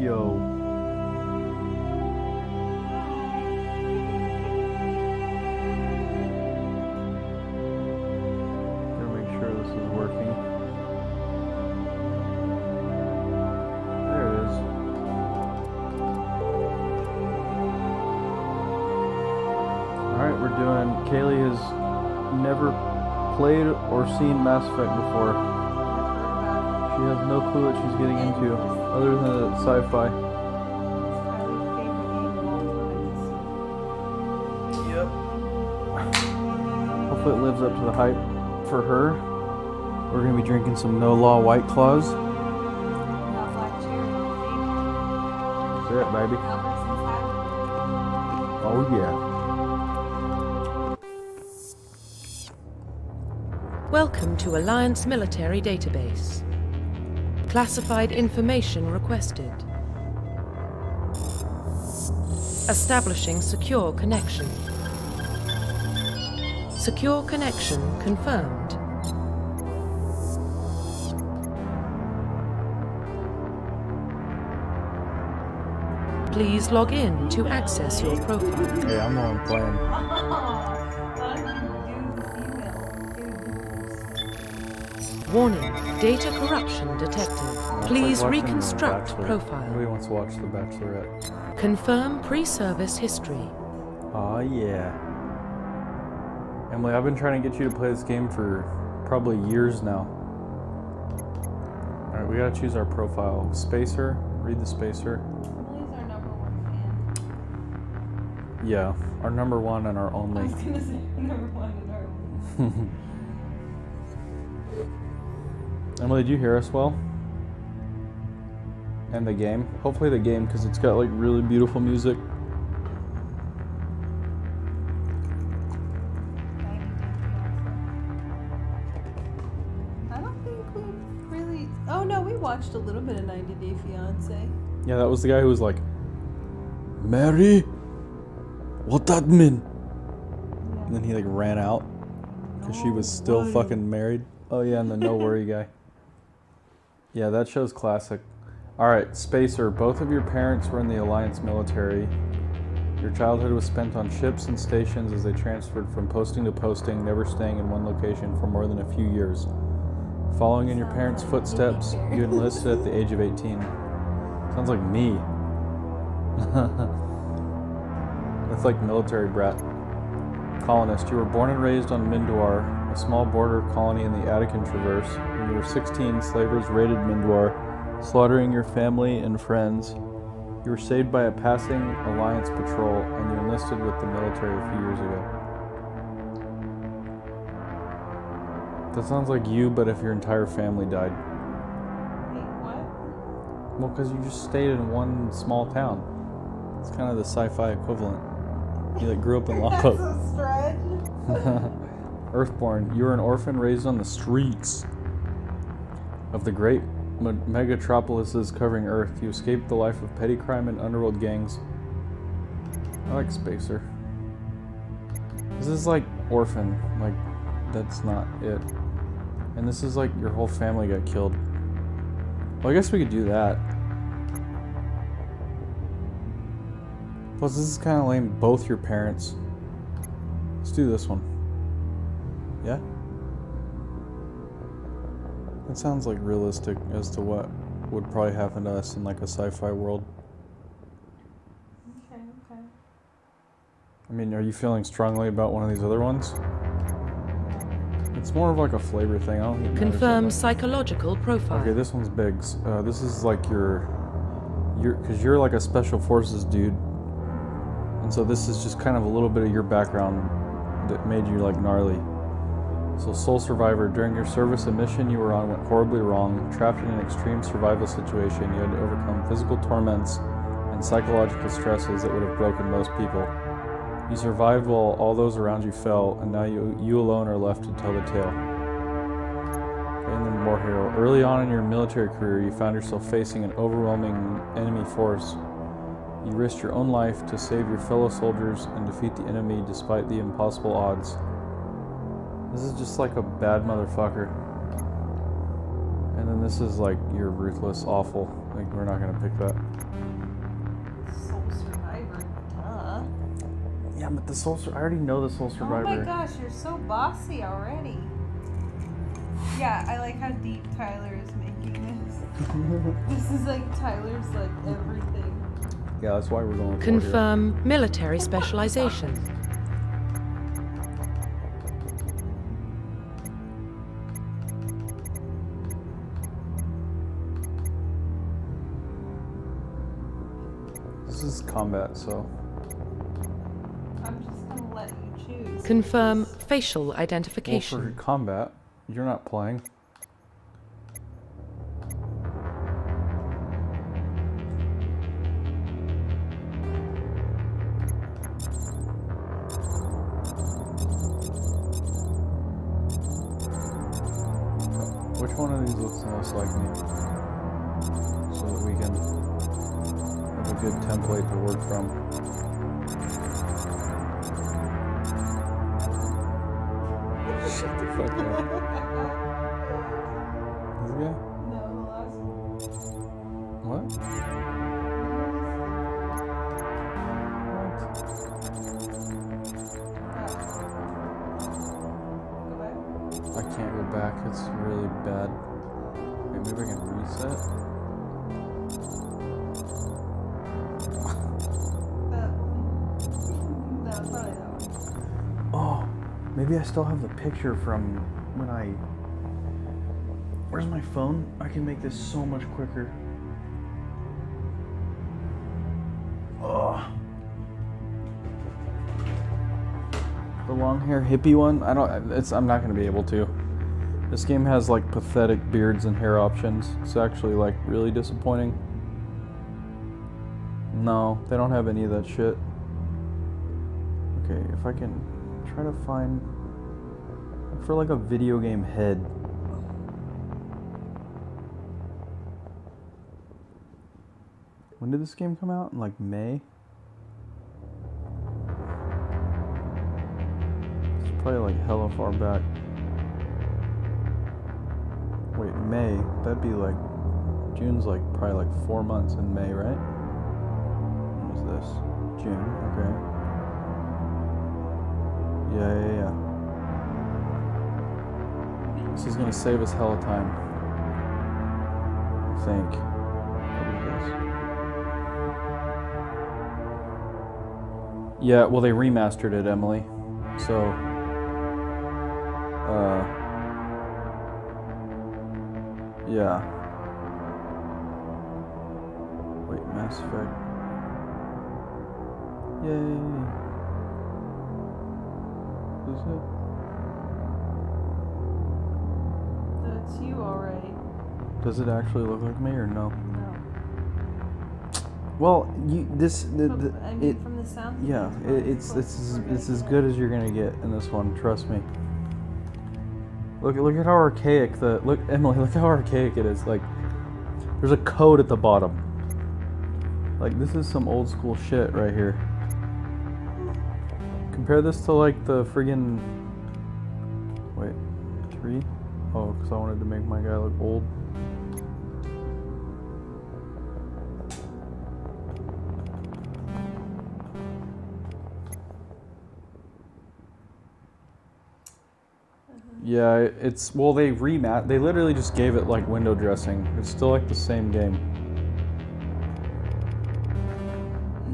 Yo. Gotta make sure this is working. There it is. Alright, we're doing... Kaylee has never played or seen Mass Effect before. She has no clue what she's getting into, other than that it's sci-fi. Yep. Hopefully it lives up to the hype for her. We're going to be drinking some No Law White Claws. That's it, baby. Oh yeah. Welcome to Alliance Military Database. Classified information requested. Establishing secure connection. Secure connection confirmed. Please log in to access your profile. Yeah, I'm the one playing. Warning, data corruption detected. Please like reconstruct Nobody profile. wants to watch The Bachelorette. Confirm pre-service history. Aw, yeah. Emily, I've been trying to get you to play this game for probably years now. Alright, we gotta choose our profile. Spacer, read the spacer. Emily's our number one fan. Yeah, our number one and our only. I was gonna say number one and our only. Emily, did you hear us well? And the game? Hopefully the game, because it's got like really beautiful music. I don't think we've really... Oh no, we watched a little bit of 90 Day Fiancé. Yeah, that was the guy who was like, Mary? What that mean? And then he like ran out because she was still fucking married. Oh yeah, and the no worry guy. Yeah, that show's classic. Alright, Spacer, both of your parents were in the Alliance military. Your childhood was spent on ships and stations as they transferred from posting to posting, never staying in one location for more than a few years. Following in your parents' footsteps, you enlisted at the age of 18. Sounds like me. That's like military brat. Colonist, you were born and raised on Mindor, a small border colony in the Attican Traverse. When you were 16, slavers raided Mindor, slaughtering your family and friends. You were saved by a passing Alliance patrol, and you enlisted with the military a few years ago. That sounds like you, but if your entire family died. Wait, what? Well, because you just stayed in one small town. It's kind of the sci-fi equivalent. You like grew up in That's Lopos. a stretch. Earthborn, you were an orphan raised on the streets of the great megatropolises covering Earth. You escaped the life of petty crime and underworld gangs. I like Spacer. This is like Orphan, like that's not it. And this is like your whole family got killed. Well, I guess we could do that. Plus, this is kind of lame. Both your parents. Let's do this one. Yeah? That sounds like realistic as to what would probably happen to us in like a sci-fi world. Okay. I mean, are you feeling strongly about one of these other ones? It's more of like a flavor thing. I don't even Confirm psychological profile. Okay, this one's big. This is like because you're like a special forces dude. And so this is just kind of a little bit of your background that made you like gnarly. So Soul Survivor, during your service, a mission you were on went horribly wrong. Trapped in an extreme survival situation, you had to overcome physical torments and psychological stresses that would have broken most people. You survived while all those around you fell, and now you alone are left to tell the tale. Okay, and then War Hero. Early on in your military career, you found yourself facing an overwhelming enemy force. You risked your own life to save your fellow soldiers and defeat the enemy despite the impossible odds. This is just like a bad motherfucker. And then this is like you're ruthless, awful. Like, we're not gonna pick that. Soul Survivor. Duh. Yeah, but I already know the Soul Survivor. Oh my gosh, you're so bossy already. Yeah, I like how deep Tyler is making this. This is like Tyler's like everything. Yeah, that's why we're going with Confirm military specialization. This is combat, so. I'm just gonna let you choose. Confirm facial Well, identification. for combat, you're not playing. Which one of these looks the most like me? So that we can have a good template to work from. Shut the fuck up. This guy? No, the last one. What? Go back. I can't go back, it's really bad. Wait, maybe I can reset? That one. No, probably that one. Oh, maybe I still have the picture from when I... Where's my phone? I can make this so much quicker. Oh. The long hair hippie one? I'm not gonna be able to. This game has like pathetic beards and hair options. It's actually like really disappointing. No, they don't have any of that shit. Okay, if I can try to find for like a video game head. When did this game come out? In like May? It's probably like hella far back. Wait, May? That'd be like, June's like probably like 4 months in May, right? When was this? June, okay. Yeah. This is gonna save us hella time. I think. What is this? Yeah, well they remastered it, Emily. So, yeah. Wait, Mass Effect. Yay. Is it? That's you already. Does it actually look like me or no? No. Well, I mean, from the sound. Yeah, it's as good as you're gonna get in this one. Trust me. Look at how archaic Emily. Look how archaic it is. Like, there's a code at the bottom. Like, this is some old school shit right here. Compare this to like the friggin'. Wait, 3? Oh, because I wanted to make my guy look old. Yeah, it's, well, they literally just gave it like window dressing. It's still like the same game.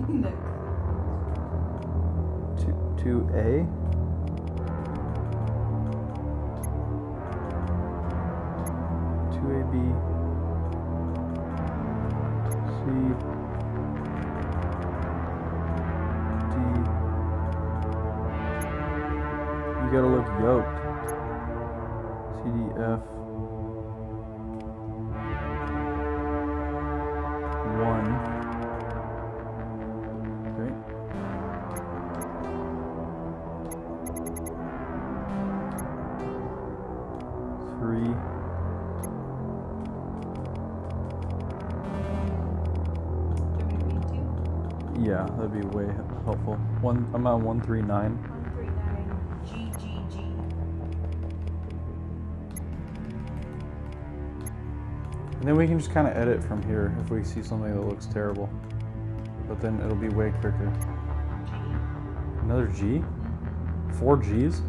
No. 2A? You gotta look yoked. CDF 1. Okay. Three. Yeah, that'd be way helpful. I'm on 139. 139 GGG. And then we can just kind of edit from here if we see something that looks terrible. But then it'll be way quicker. G. Another G? 4 Gs?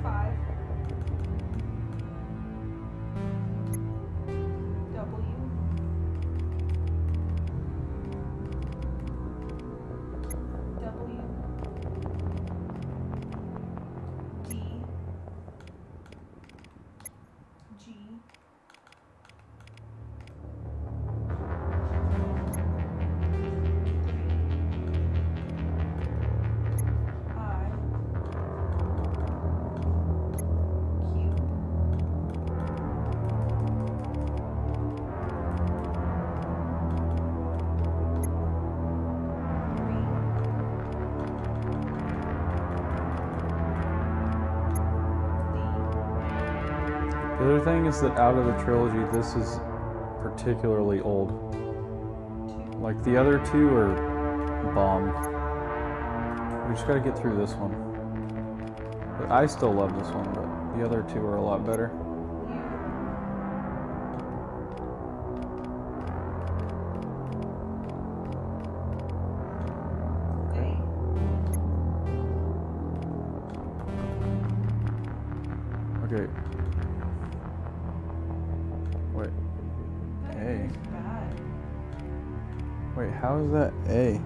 5. W. W. D. G. I. Q. The other thing is that out of the trilogy, this is particularly old. Like the other two are bomb. We just gotta get through this one. But I still love this one, but the other two are a lot better. Okay. Wait. A. Wait, how is that A?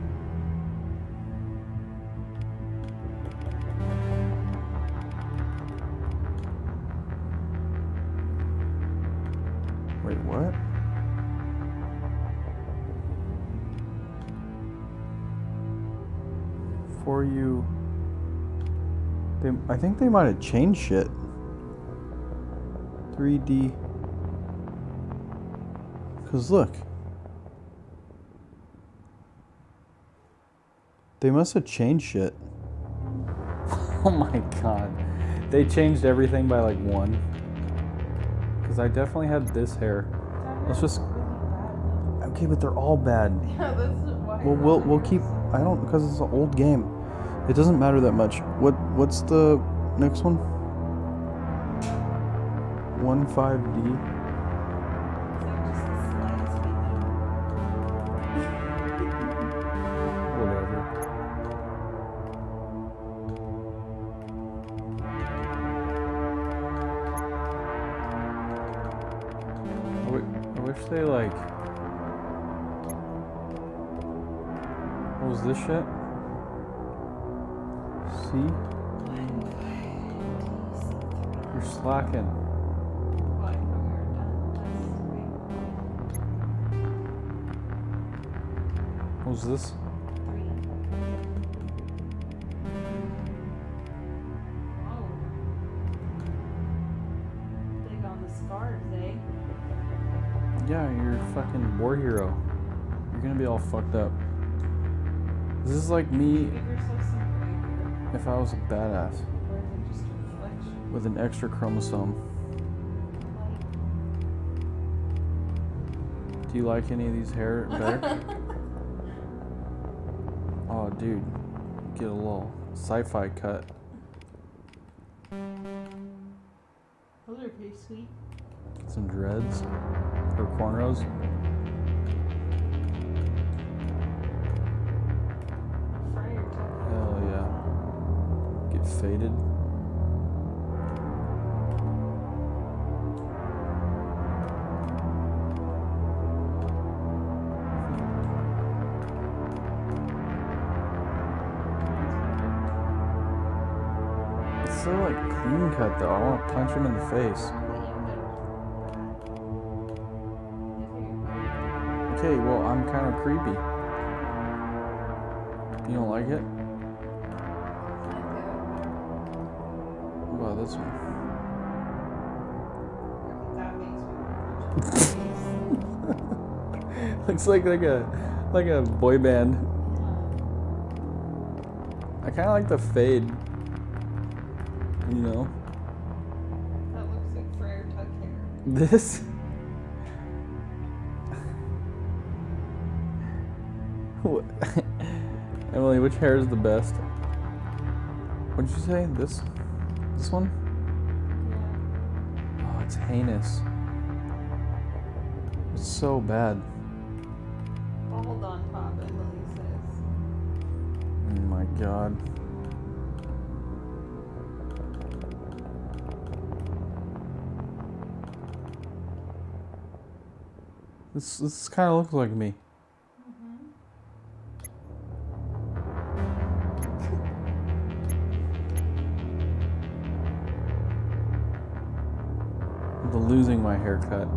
Wait, what? For you. I think they might have changed shit. 3D. Cause look. They must have changed shit. Oh my god. They changed everything by like 1. Cause I definitely had this hair. Let's just. Okay, but they're all bad. Yeah, that's why. Well, we'll keep. I don't, because it's an old game. It doesn't matter that much. What's the next one? 15D. Whatever. I wish they like. What was this shit? C? You're slacking. What was this? 3. Oh. Big on the scars, eh? Yeah, you're a fucking war hero. You're gonna be all fucked up. This is like me Give yourself some gray hair. if I was a badass Or is it just a reflection? with an extra chromosome. Do you like any of these hair better? Oh, dude, get a little sci-fi cut. Those are pretty sweet. Some dreads or cornrows. Friar tuck. Hell yeah. Get faded. It's so like clean cut though. I want to punch him in the face. Okay, well, I'm kind of creepy. You don't like it? What about this one? That makes me Looks like a boy band. I kind of like the fade. You know? That looks like Friar tuck hair. This? Emily, which hair is the best? What did you say? This one? Yeah. Oh, It's heinous. It's so bad. I'll hold on top and while he says. Oh my god. This kind of looks like me. The losing my haircut.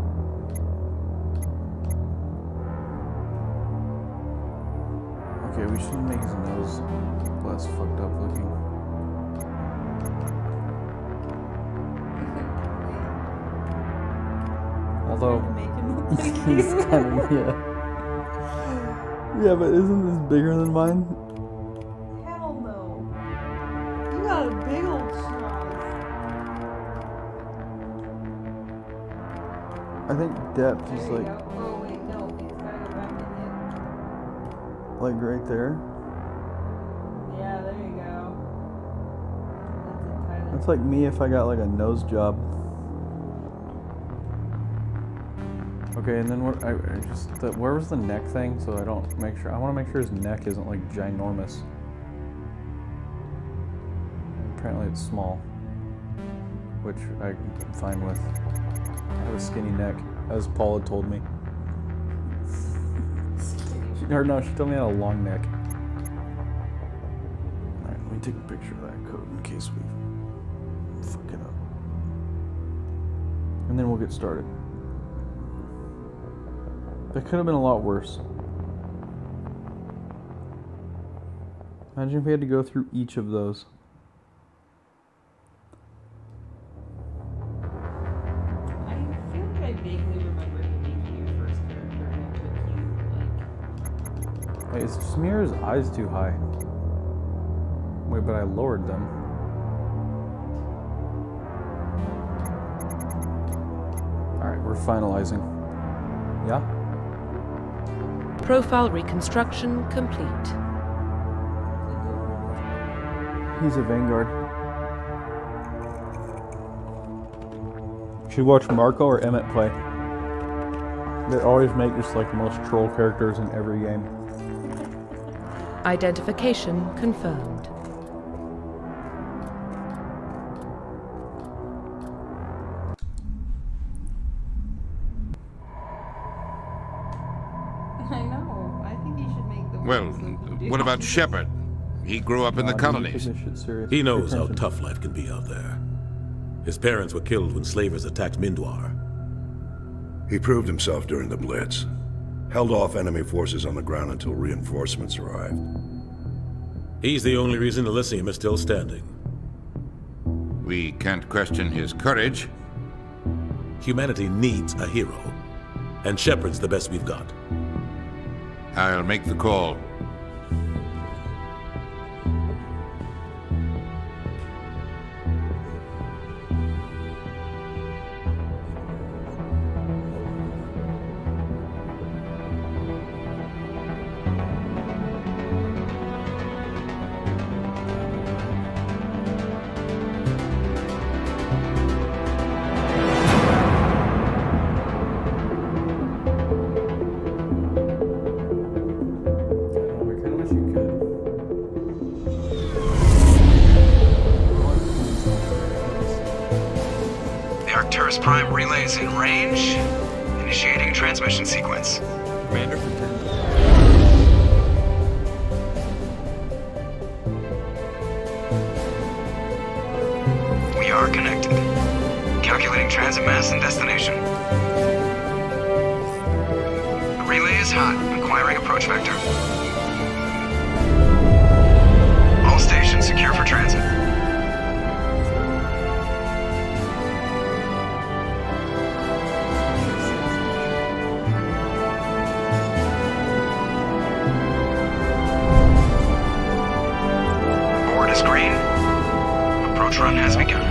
Okay, we should make his nose less fucked up looking. Although Make him look like he's you. kind of yeah, but isn't this bigger than mine? Hell no. You got a big old schnoz. I think depth There is you like go. Oh wait, no, he's gotta go back in like right there. it. Yeah, there you go. That's it, Tyler. That's like me if I got like a nose job. Okay, and then where was the neck thing? So I don't make sure. I want to make sure his neck isn't like ginormous. Apparently it's small, which I'm fine with. I have a skinny neck, as Paula told me. Or no, she told me I had a long neck. Alright, let me take a picture of that code in case we fuck it up. And then we'll get started. That could have been a lot worse. Imagine if we had to go through each of those. I feel like I vaguely remember you making your first character and it took you, Wait, is Smear's eyes too high? Wait, but I lowered them. Alright, we're finalizing. Yeah? Profile reconstruction complete. He's a Vanguard. Should watch Marco or Emmett play. They always make just like the most troll characters in every game. Identification confirmed. I know. I think you should make the Well, ones that you do. what about Shepard? He grew up in the Dude, colonies. take this shit serious. He knows Pay how attention. tough life can be out there. His parents were killed when slavers attacked Mindwar. He proved himself during the Blitz. Held off enemy forces on the ground until reinforcements arrived. He's the only reason Elysium is still standing. We can't question his courage. Humanity needs a hero, and Shepard's the best we've got. I'll make the call. I kinda wish you could. The Arcturus Prime relay is in range. Initiating transmission sequence. Commander for turn. We are connected. Calculating transit mass and destination. The relay is hot, acquiring approach vector. All stations secure for transit. Board is green. Approach run has begun.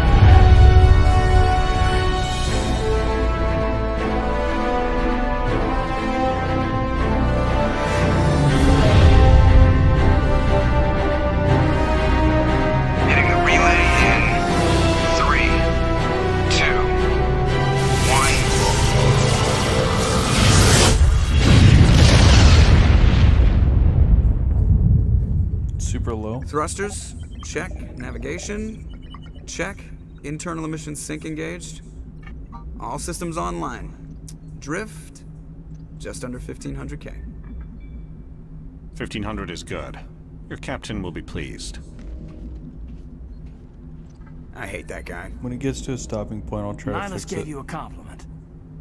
Hitting the relay in 3, 2, super low. Thrusters, check. Navigation, check. Internal emission sync engaged. All systems online. Drift, just under 1500K. 1500 is good. Your captain will be pleased. I hate that guy. When it gets to a stopping point, I'll try to Nihilus fix gave it. you a compliment.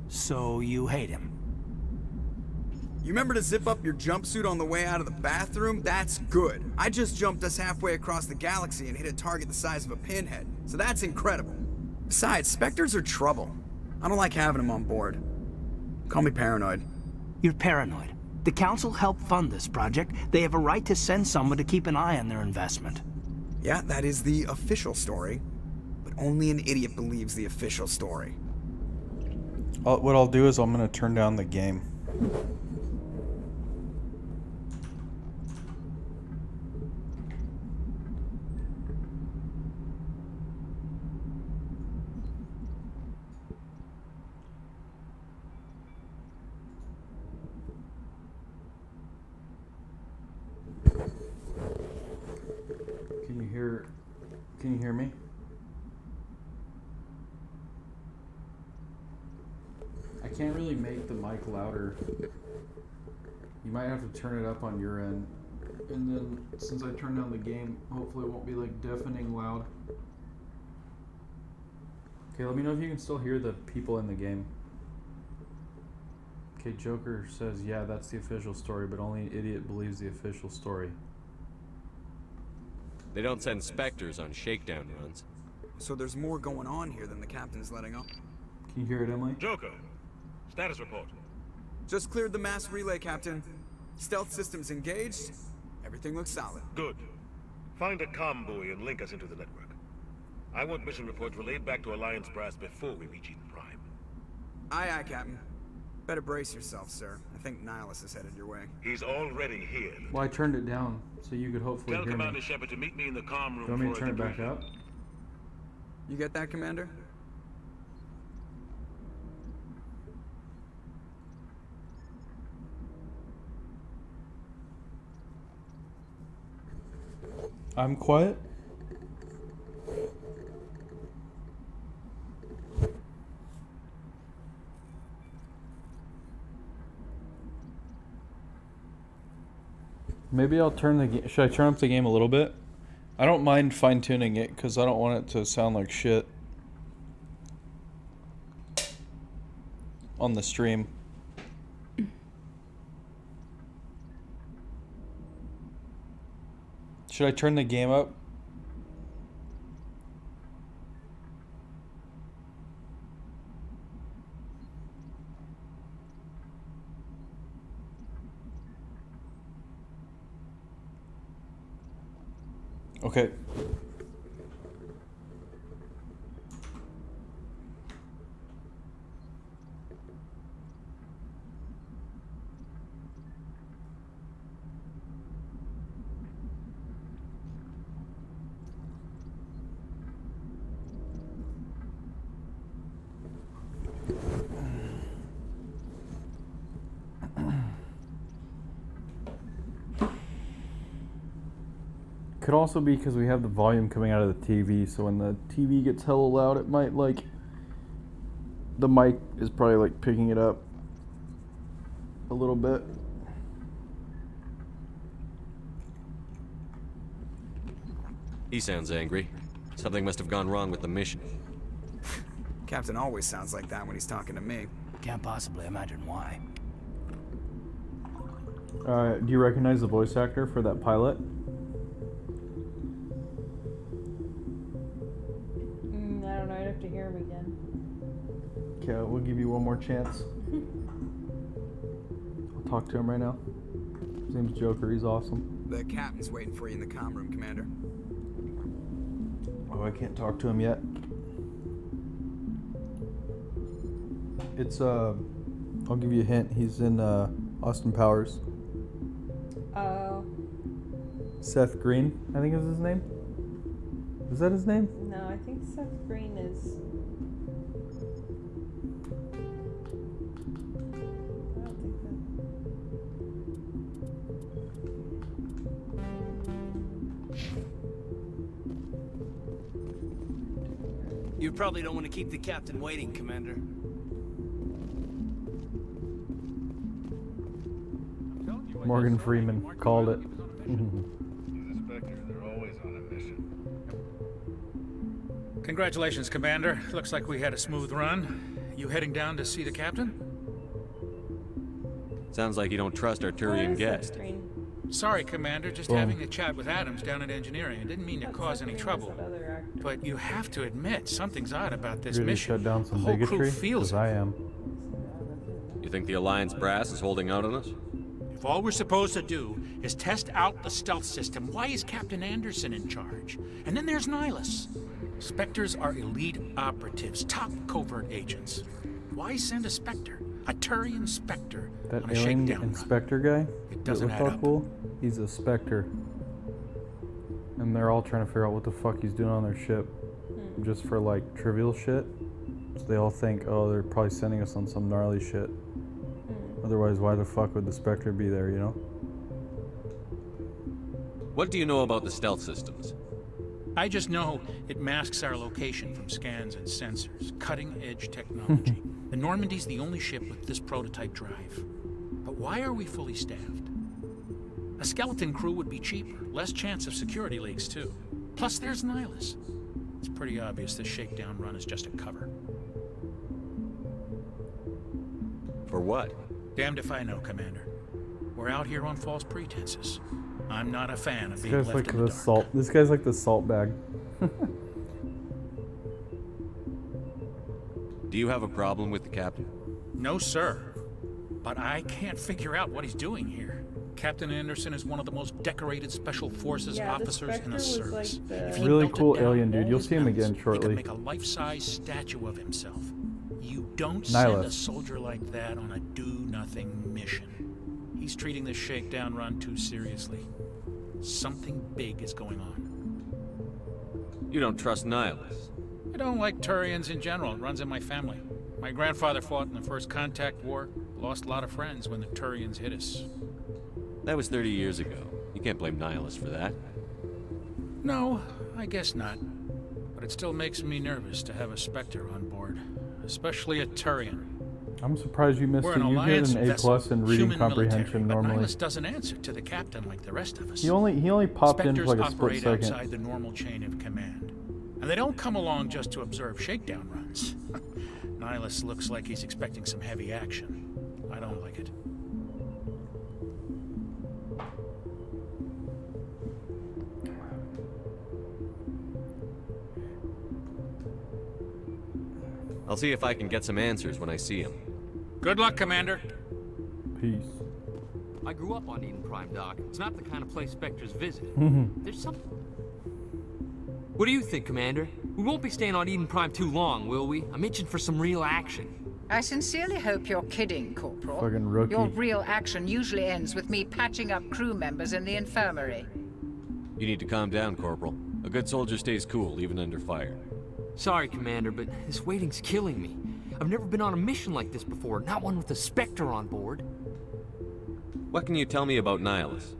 So you hate him. You remember to zip up your jumpsuit on the way out of the bathroom? That's good. I just jumped us halfway across the galaxy and hit a target the size of a pinhead, so that's incredible. Besides, Spectres are trouble. I don't like having them on board. Call me paranoid. You're paranoid. The Council helped fund this project. They have a right to send someone to keep an eye on their investment. Yeah, that is the official story. But only an idiot believes the official story. What I'll do is I'm going to turn down the game. Can you hear me? I can't really make the mic louder. You might have to turn it up on your end. And then since I turned down the game, hopefully it won't be like deafening loud. Okay, let me know if you can still hear the people in the game. Okay, Joker says, yeah, that's the official story, but only an idiot believes the official story. They don't send Spectres on shakedown runs. So there's more going on here than the captain's letting on. Can you hear it, Emily? Joker, status report. Just cleared the mass relay, Captain. Stealth systems engaged. Everything looks solid. Good. Find a comm buoy and link us into the network. I want mission reports relayed back to Alliance Brass before we reach Eden Prime. Aye, aye, Captain. Better brace yourself, sir. I think Nihilus is headed your way. He's already here. Well, I turned it down so you could hopefully Tell hear Commander me. Shepard to meet me in the comm room. Do you want me to for turn a it back debrief. up? You get that, Commander? I'm quiet. Maybe I'll turn the game. Should I turn up the game a little bit? I don't mind fine-tuning it because I don't want it to sound like shit on the stream. Should I turn the game up? Okay. Could also be because we have the volume coming out of the TV, so when the TV gets hella loud, it might like the mic is probably like picking it up a little bit. He sounds angry. Something must have gone wrong with the mission. Captain always sounds like that when he's talking to me. Can't possibly imagine why. Do you recognize the voice actor for that pilot? I don't know. I'd have to hear him again. Okay, we'll give you one more chance. I'll talk to him right now. His name's Joker. He's awesome. The captain's waiting for you in the comm room, Commander. Oh, I can't talk to him yet. It's I'll give you a hint. He's in Austin Powers. Oh. Seth Green, I think is his name. Is that his name? No, I think Seth Green is. I don't think that. You probably don't want to keep the captain waiting, Commander. Morgan Freeman called it. They're always on a mission. Congratulations, Commander. Looks like we had a smooth run. You heading down to see the captain? Sounds like you don't trust our Turian guest. Sorry, Commander. Just having a chat with Adams down at engineering. I didn't mean to cause any trouble. But you have to admit, something's odd about this Really mission. shut down some The whole crew bigotry? feels Because it. I am. You think the Alliance brass is holding out on us? If all we're supposed to do is test out the stealth system, why is Captain Anderson in charge? And then there's Nihilus. Spectres are elite operatives, top covert agents. Why send a Spectre? A Turian Spectre That on a alien shakedown run? inspector guy? It doesn't that add up. cool? He's a Spectre. And they're all trying to figure out what the fuck he's doing on their ship. Just for like trivial shit. So they all think, oh, they're probably sending us on some gnarly shit. Otherwise, why the fuck would the Spectre be there, you know? What do you know about the stealth systems? I just know it masks our location from scans and sensors. Cutting-edge technology. The Normandy's the only ship with this prototype drive. But why are we fully staffed? A skeleton crew would be cheaper, less chance of security leaks too. Plus there's Nihilus. It's pretty obvious this shakedown run is just a cover. For what? Damned if I know, Commander. We're out here on false pretenses. I'm not a fan of This being guy's left like in the the dark. salt. This guy's like the salt bag. Do you have a problem with the captain? No, sir. But I can't figure out what he's doing here. Captain Anderson is one of the most decorated Special Forces officers in the service. If he Really melted cool down alien dude. all You'll his see him medals, again He shortly. could make a life-size statue of himself. You don't send a Nihilus. soldier like that on a do-nothing mission. He's treating this shakedown run too seriously. Something big is going on. You don't trust Nihilus? I don't like Turians in general. It runs in my family. My grandfather fought in the First Contact War. Lost a lot of friends when the Turians hit us. That was 30 years ago. You can't blame Nihilus for that. No, I guess not. But it still makes me nervous to have a Spectre on board. Especially a Turian. I'm surprised you missed We're it. an You get Alliance an A+ vessel, in reading human comprehension military, but normally. Nihilus doesn't answer to the captain like the rest of us. He only popped in for Spectres like a split operate second. outside the normal chain of command. And they don't come along just to observe shakedown runs. Nihilus looks like he's expecting some heavy action. I don't like it. I'll see if I can get some answers when I see him. Good luck, Commander. Peace. I grew up on Eden Prime, Doc. It's not the kind of place Spectres visit. There's some... What do you think, Commander? We won't be staying on Eden Prime too long, will we? I'm itching for some real action. I sincerely hope you're kidding, Corporal. Fucking rookie. Your real action usually ends with me patching up crew members in the infirmary. You need to calm down, Corporal. A good soldier stays cool, even under fire. Sorry, Commander, but this waiting's killing me. I've never been on a mission like this before, not one with a Spectre on board. What can you tell me about Nihilus?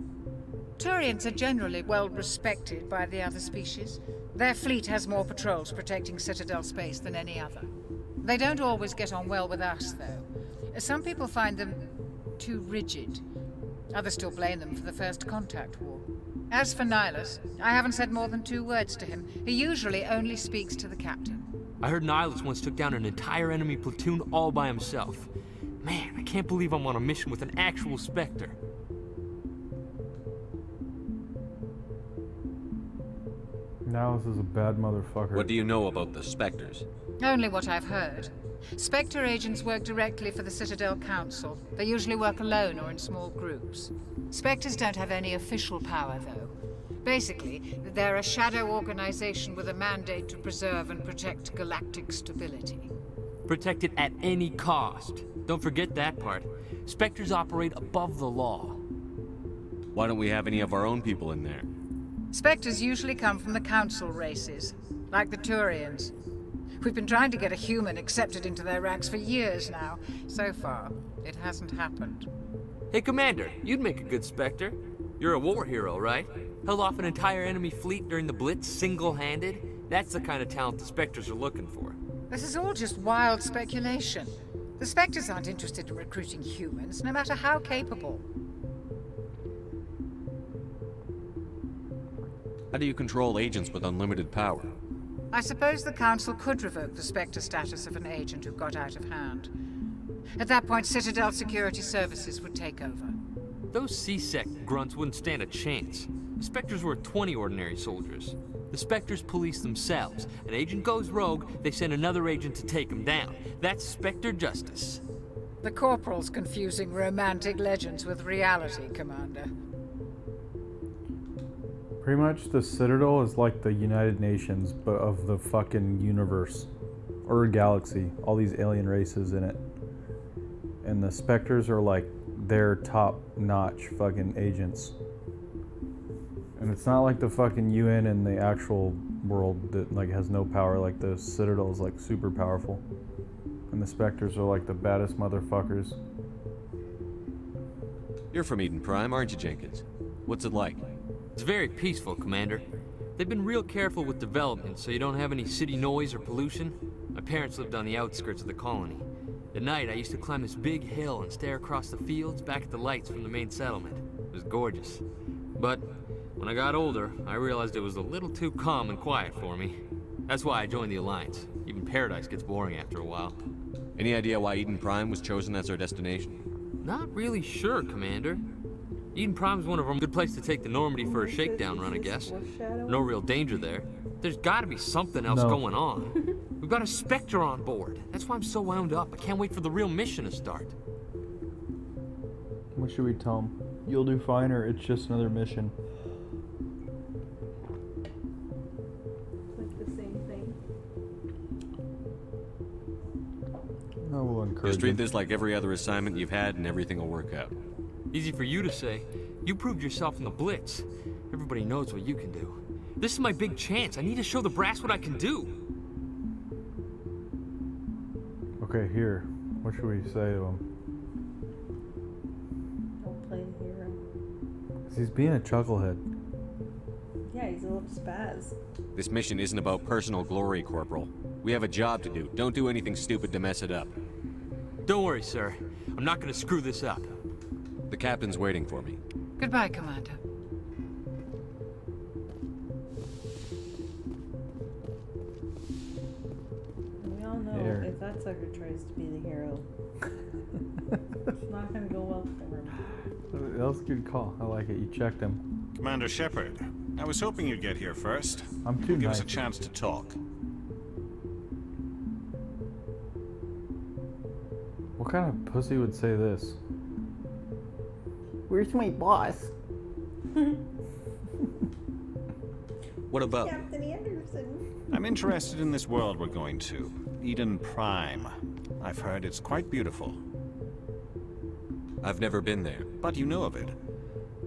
Turians are generally well respected by the other species. Their fleet has more patrols protecting Citadel space than any other. They don't always get on well with us, though. Some people find them too rigid. Others still blame them for the First Contact War. As for Nihilus, I haven't said more than 2 words to him. He usually only speaks to the captain. I heard Nihilus once took down an entire enemy platoon all by himself. Man, I can't believe I'm on a mission with an actual Spectre. Now this is a bad motherfucker. What do you know about the Spectres? Only what I've heard. Spectre agents work directly for the Citadel Council. They usually work alone or in small groups. Spectres don't have any official power, though. Basically, they're a shadow organization with a mandate to preserve and protect galactic stability. Protect it at any cost. Don't forget that part. Spectres operate above the law. Why don't we have any of our own people in there? Spectres usually come from the Council races, like the Turians. We've been trying to get a human accepted into their ranks for years now. So far, it hasn't happened. Hey, Commander, you'd make a good Spectre. You're a war hero, right? Held off an entire enemy fleet during the Blitz single-handed. That's the kind of talent the Spectres are looking for. This is all just wild speculation. The Spectres aren't interested in recruiting humans, no matter how capable. How do you control agents with unlimited power? I suppose the Council could revoke the Spectre status of an agent who got out of hand. At that point, Citadel Security Services would take over. Those C-Sec grunts wouldn't stand a chance. The Spectres were 20 ordinary soldiers. The Spectres police themselves. An agent goes rogue, they send another agent to take him down. That's Spectre justice. The Corporal's confusing romantic legends with reality, Commander. Pretty much the Citadel is like the United Nations, but of the fucking universe. Or galaxy. All these alien races in it. And the Spectres are like their top-notch fucking agents. And it's not like the fucking UN in the actual world that like has no power. Like the Citadel is like super powerful. And the Spectres are like the baddest motherfuckers. You're from Eden Prime, aren't you, Jenkins? What's it like? It's very peaceful, Commander. They've been real careful with development, so you don't have any city noise or pollution. My parents lived on the outskirts of the colony. At night, I used to climb this big hill and stare across the fields back at the lights from the main settlement. It was gorgeous. But when I got older, I realized it was a little too calm and quiet for me. That's why I joined the Alliance. Even Paradise gets boring after a while. Any idea why Eden Prime was chosen as our destination? Not really sure, Commander. Eden Prime's one of them. Good place to take the Normandy for a shakedown run, I guess. No real danger there. There's gotta be something else going on. We've got a Spectre on board. That's why I'm so wound up. I can't wait for the real mission to start. What should we tell them? You'll do fine, or it's just another mission? Like the same thing. I will encourage Just treat them. this like every other assignment you've had and everything will work out. Easy for you to say. You proved yourself in the Blitz. Everybody knows what you can do. This is my big chance. I need to show the brass what I can do. Okay, here. What should we say to him? Don't play the hero. 'Cause he's being a chucklehead. Yeah, he's a little spaz. This mission isn't about personal glory, Corporal. We have a job to do. Don't do anything stupid to mess it up. Don't worry, sir. I'm not gonna screw this up. The captain's waiting for me. Goodbye, Commander. And we all know Here. if that sucker tries to be the hero, it's not gonna go well for him. That was a good call. I like it. You checked him. Commander Shepard, I was hoping you'd get here first. I'm too Give nice. us a chance to talk. What kind of pussy would say this? Where's my boss? What about? Captain Anderson. I'm interested in this world we're going to. Eden Prime. I've heard it's quite beautiful. I've never been there. But you know of it.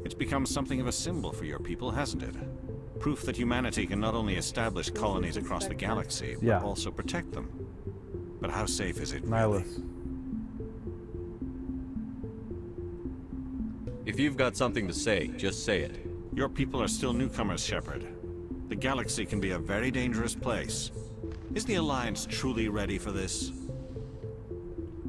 It's become something of a symbol for your people, hasn't it? Proof that humanity can not only establish colonies across the galaxy, but Yeah. also protect them. But how safe is it, really? Nihilus. If you've got something to say, just say it. Your people are still newcomers, Shepard. The galaxy can be a very dangerous place. Is the Alliance truly ready for this?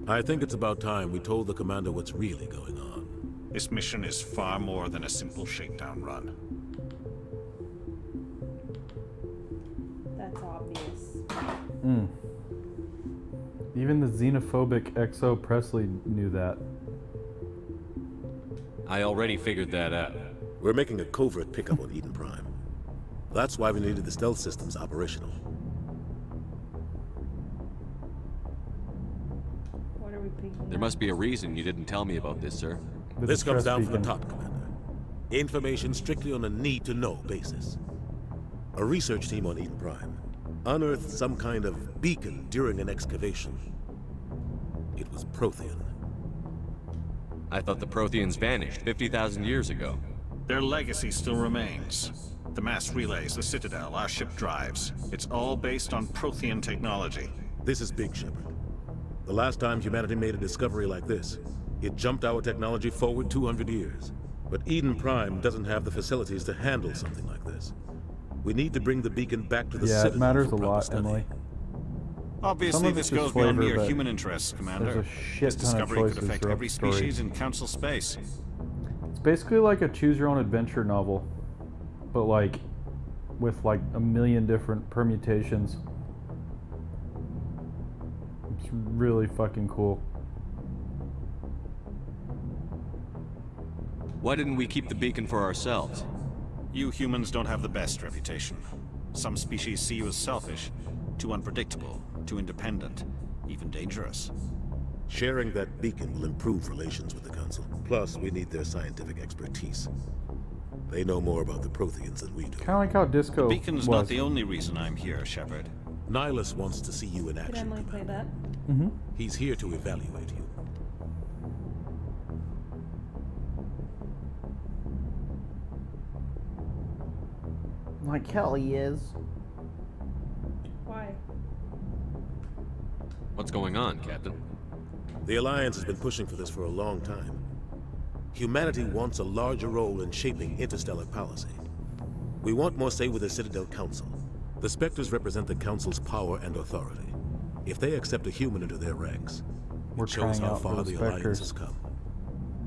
I think it's about time we told the commander what's really going on. This mission is far more than a simple shakedown run. That's obvious. Even the xenophobic XO Presley knew that. I already figured that out. We're making a covert pickup on Eden Prime. That's why we needed the stealth systems operational. What are we picking There must be a reason you didn't tell me about this, sir. This comes down from the top, Commander. Information strictly on a need-to-know basis. A research team on Eden Prime unearthed some kind of beacon during an excavation. It was Prothean. I thought the Protheans vanished 50,000 years ago. Their legacy still remains. The mass relays, the Citadel, our ship drives. It's all based on Prothean technology. This is big, Shepard. The last time humanity made a discovery like this, it jumped our technology forward 200 years. But Eden Prime doesn't have the facilities to handle something like this. We need to bring the beacon back to the Yeah, it Citadel matters for a proper lot, study. Emily. Obviously, Some of this it's just goes beyond flavor, mere but human interests, Commander. there's a shit This ton of discovery could choices affect throughout every the story. species in Council space. It's basically like a choose-your-own-adventure novel, but like with like a million different permutations. It's really fucking cool. Why didn't we keep the beacon for ourselves? You humans don't have the best reputation. Some species see you as selfish, too unpredictable, too independent, even dangerous. Sharing that beacon will improve relations with the Council. Plus, we need their scientific expertise. They know more about the Protheans than we do. Kind of like how Disco The beacon's was. not the only reason I'm here, Shepard. Nihilus wants to see you in Could action. Emily play that? Mm-hmm. He's here to evaluate you. Like hell he is. Why? What's going on, Captain? The Alliance has been pushing for this for a long time. Humanity wants a larger role in shaping interstellar policy. We want more say with the Citadel Council. The Spectres represent the Council's power and authority. If they accept a human into their ranks, We're it shows trying how out for far the the Alliance Spectres. has come.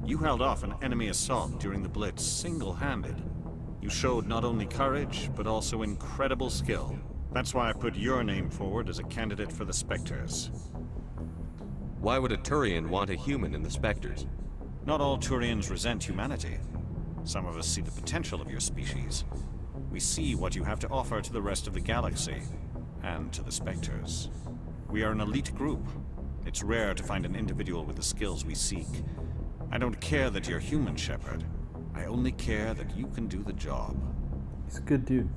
You held off an enemy assault during the Blitz single-handed. You showed not only courage, but also incredible skill. That's why I put your name forward as a candidate for the Spectres. Why would a Turian want a human in the Spectres? Not all Turians resent humanity. Some of us see the potential of your species. We see what you have to offer to the rest of the galaxy, and to the Spectres. We are an elite group. It's rare to find an individual with the skills we seek. I don't care that you're human, Shepard. I only care that you can do the job. He's a good dude.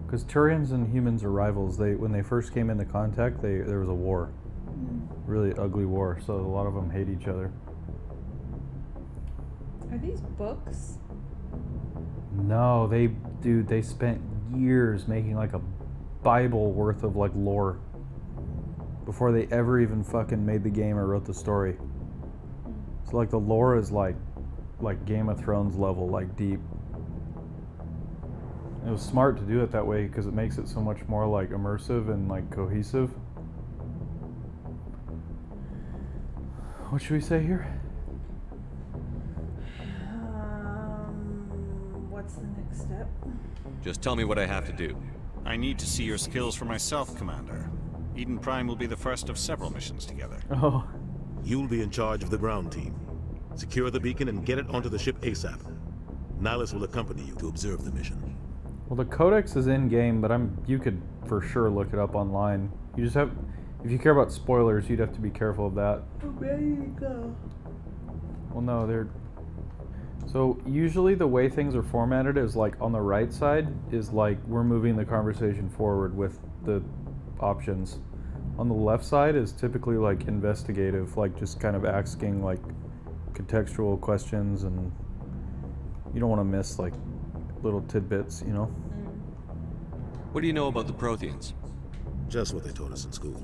Because Turians and humans are rivals. When they first came into contact, there was a war. Really ugly war, so a lot of them hate each other. Are these books? No, they spent years making like a Bible worth of like lore before they ever even fucking made the game or wrote the story. So like the lore is like Game of Thrones level, like deep. It was smart to do it that way because it makes it so much more like immersive and like cohesive. What should we say here? What's the next step? Just tell me what I have to do. I need to see your skills for myself, Commander. Eden Prime will be the first of several missions together. Oh. You'll be in charge of the ground team. Secure the beacon and get it onto the ship ASAP. Nihilus will accompany you to observe the mission. Well, the codex is in game, but you could for sure look it up online. You just have, if you care about spoilers, you'd have to be careful of that. There you go. Well, no, so usually the way things are formatted is like on the right side is like we're moving the conversation forward with the options. On the left side is typically like investigative, like just kind of asking like contextual questions, and you don't want to miss like little tidbits, you know? What do you know about the Protheans? Just what they taught us in school.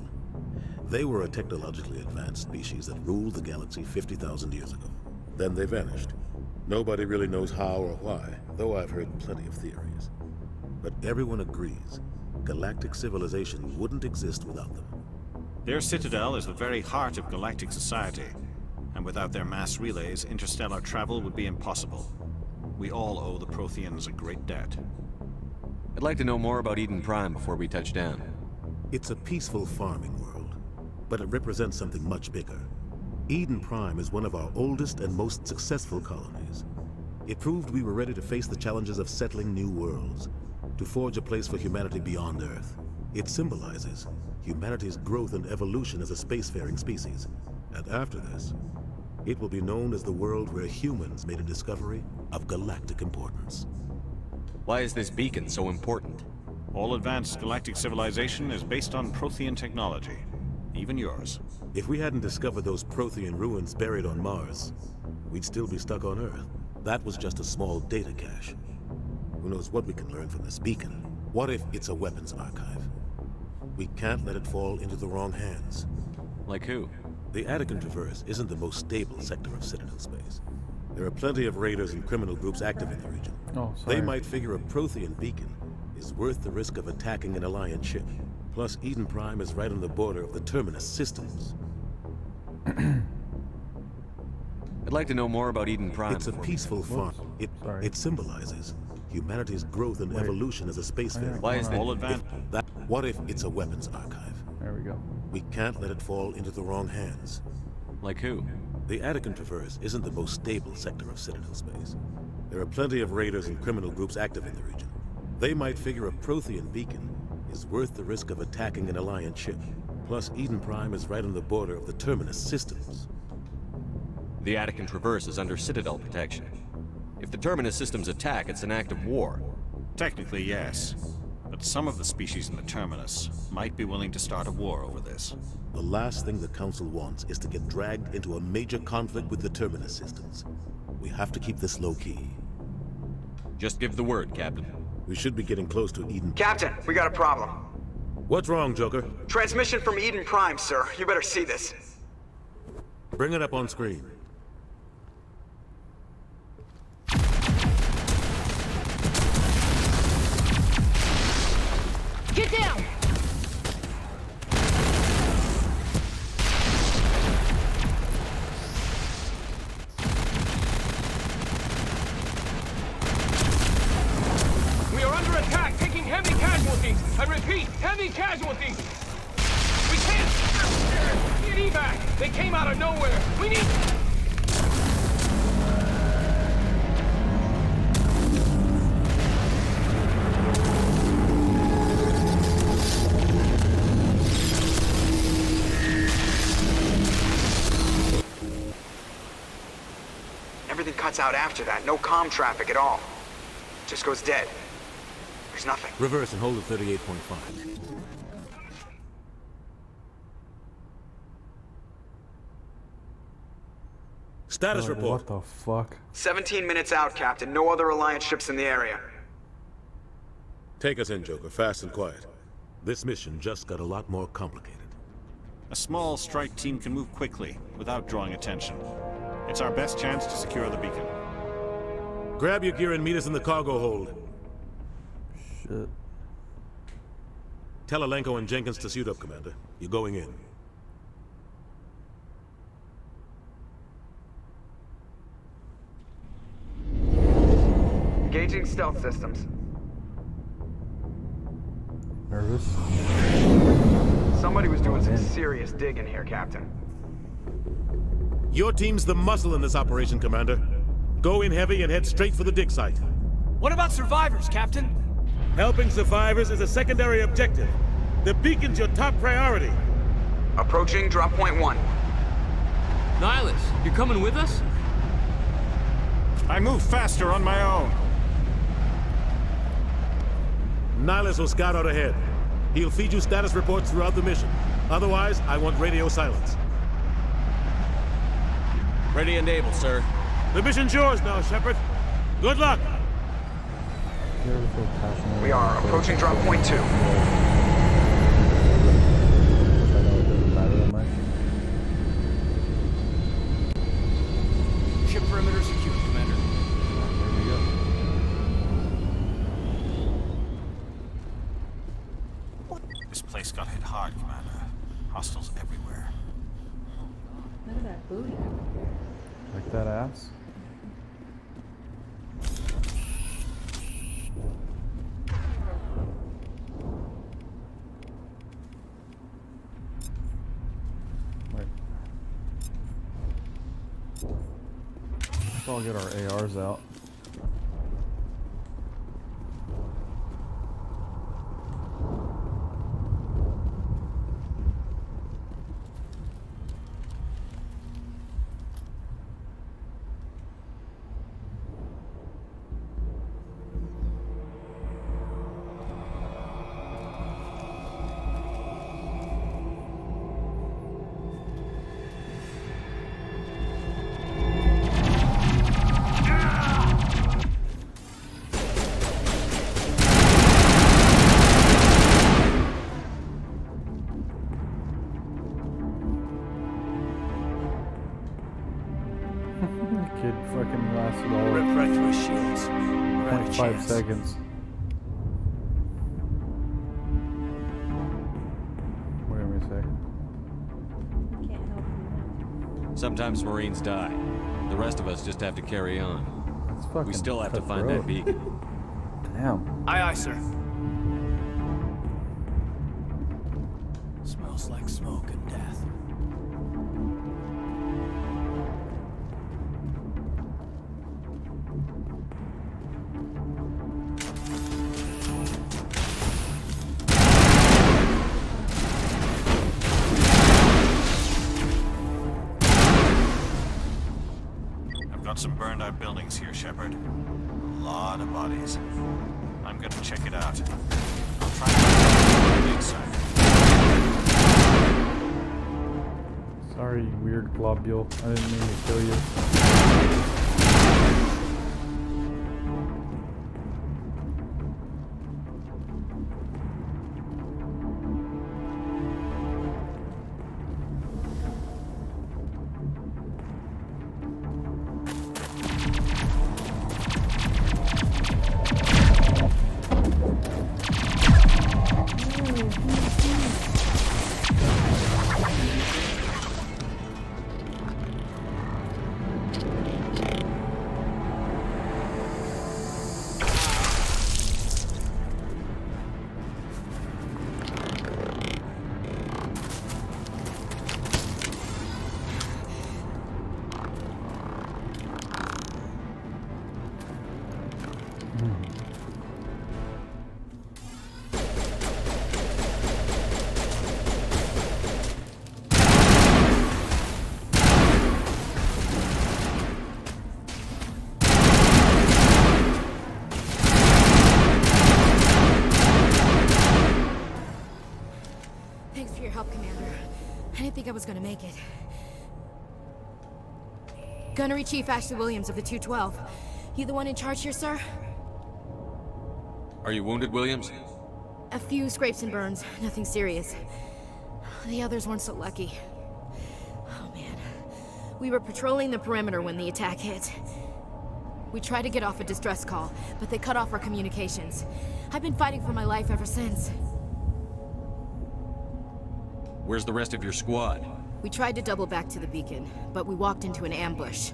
They were a technologically advanced species that ruled the galaxy 50,000 years ago. Then they vanished. Nobody really knows how or why, though I've heard plenty of theories. But everyone agrees, galactic civilization wouldn't exist without them. Their citadel is the very heart of galactic society, and without their mass relays, interstellar travel would be impossible. We all owe the Protheans a great debt. I'd like to know more about Eden Prime before we touch down. It's a peaceful farming world, but it represents something much bigger. Eden Prime is one of our oldest and most successful colonies. It proved we were ready to face the challenges of settling new worlds, to forge a place for humanity beyond Earth. It symbolizes humanity's growth and evolution as a spacefaring species. And after this, it will be known as the world where humans made a discovery of galactic importance. Why is this beacon so important? All advanced galactic civilization is based on Prothean technology, even yours. If we hadn't discovered those Prothean ruins buried on Mars, we'd still be stuck on Earth. That was just a small data cache. Who knows what we can learn from this beacon? What if it's a weapons archive? We can't let it fall into the wrong hands. Like who? The Attican Traverse isn't the most stable sector of Citadel space. There are plenty of raiders and criminal groups active in the region. Oh, sorry. They might figure a Prothean beacon is worth the risk of attacking an Alliance ship. Plus, Eden Prime is right on the border of the Terminus systems. I'd like to know more about Eden Prime. It's a peaceful farm. It symbolizes humanity's growth and evolution as a spacefaring. Why is that? All advanced. What if it's a weapons archive? There we go. We can't let it fall into the wrong hands. Like who? The Attican Traverse isn't the most stable sector of Citadel space. There are plenty of raiders and criminal groups active in the region. They might figure a Prothean beacon is worth the risk of attacking an Alliance ship. Plus, Eden Prime is right on the border of the Terminus systems. The Attican Traverse is under Citadel protection. If the Terminus systems attack, it's an act of war. Technically, yes. But some of the species in the Terminus might be willing to start a war over this. The last thing the Council wants is to get dragged into a major conflict with the Terminus systems. We have to keep this low-key. Just give the word, Captain. We should be getting close to Eden. Captain, we got a problem. What's wrong, Joker? Transmission from Eden Prime, sir. You better see this. Bring it up on screen. Get down! We are under attack, taking heavy casualties. I repeat, heavy casualties. We can't. Need evac. They came out of nowhere. We need. Everything cuts out after that. No comm traffic at all. Just goes dead. There's nothing. Reverse and hold at 38.5. Status report. What the fuck? 17 minutes out, Captain. No other Alliance ships in the area. Take us in, Joker, fast and quiet. This mission just got a lot more complicated. A small strike team can move quickly, without drawing attention. It's our best chance to secure the beacon. Grab your gear and meet us in the cargo hold. Shit. Tell Alenko and Jenkins to suit up, Commander. You're going in. Engaging stealth systems. Nervous? Somebody was doing some serious digging here, Captain. Your team's the muscle in this operation, Commander. Go in heavy and head straight for the dig site. What about survivors, Captain? Helping survivors is a secondary objective. The beacon's your top priority. Approaching drop point 1. Nihilus, you're coming with us? I move faster on my own. Nihilus will scout out ahead. He'll feed you status reports throughout the mission. Otherwise, I want radio silence. Ready and able, sir. The mission's yours now, Shepard. Good luck! We are approaching drop point 2. Ship perimeter secure, Commander. This place got hit hard, Commander. Hostiles everywhere. Look at that booty. Like that ass? Wait. Let's all get our ARs out. through his shields. We're out of 0.5 chance. seconds. Wait a sec. Can't help you. Sometimes Marines die. The rest of us just have to carry on. That's fucking We still have to find cutthroat. that beacon. Damn. Aye, aye, sir. Smells like smoke and death. I've got some burned out buildings here, Shepard. A lot of bodies. I'm gonna check it out. I'll try to find the inside. Sorry, you weird globule. I didn't mean to kill you. Thanks for your help, Commander. I didn't think I was gonna make it. Gunnery Chief Ashley Williams of the 212. You the one in charge here, sir? Are you wounded, Williams? A few scrapes and burns, nothing serious. The others weren't so lucky. Oh man. We were patrolling the perimeter when the attack hit. We tried to get off a distress call, but they cut off our communications. I've been fighting for my life ever since. Where's the rest of your squad? We tried to double back to the beacon, but we walked into an ambush.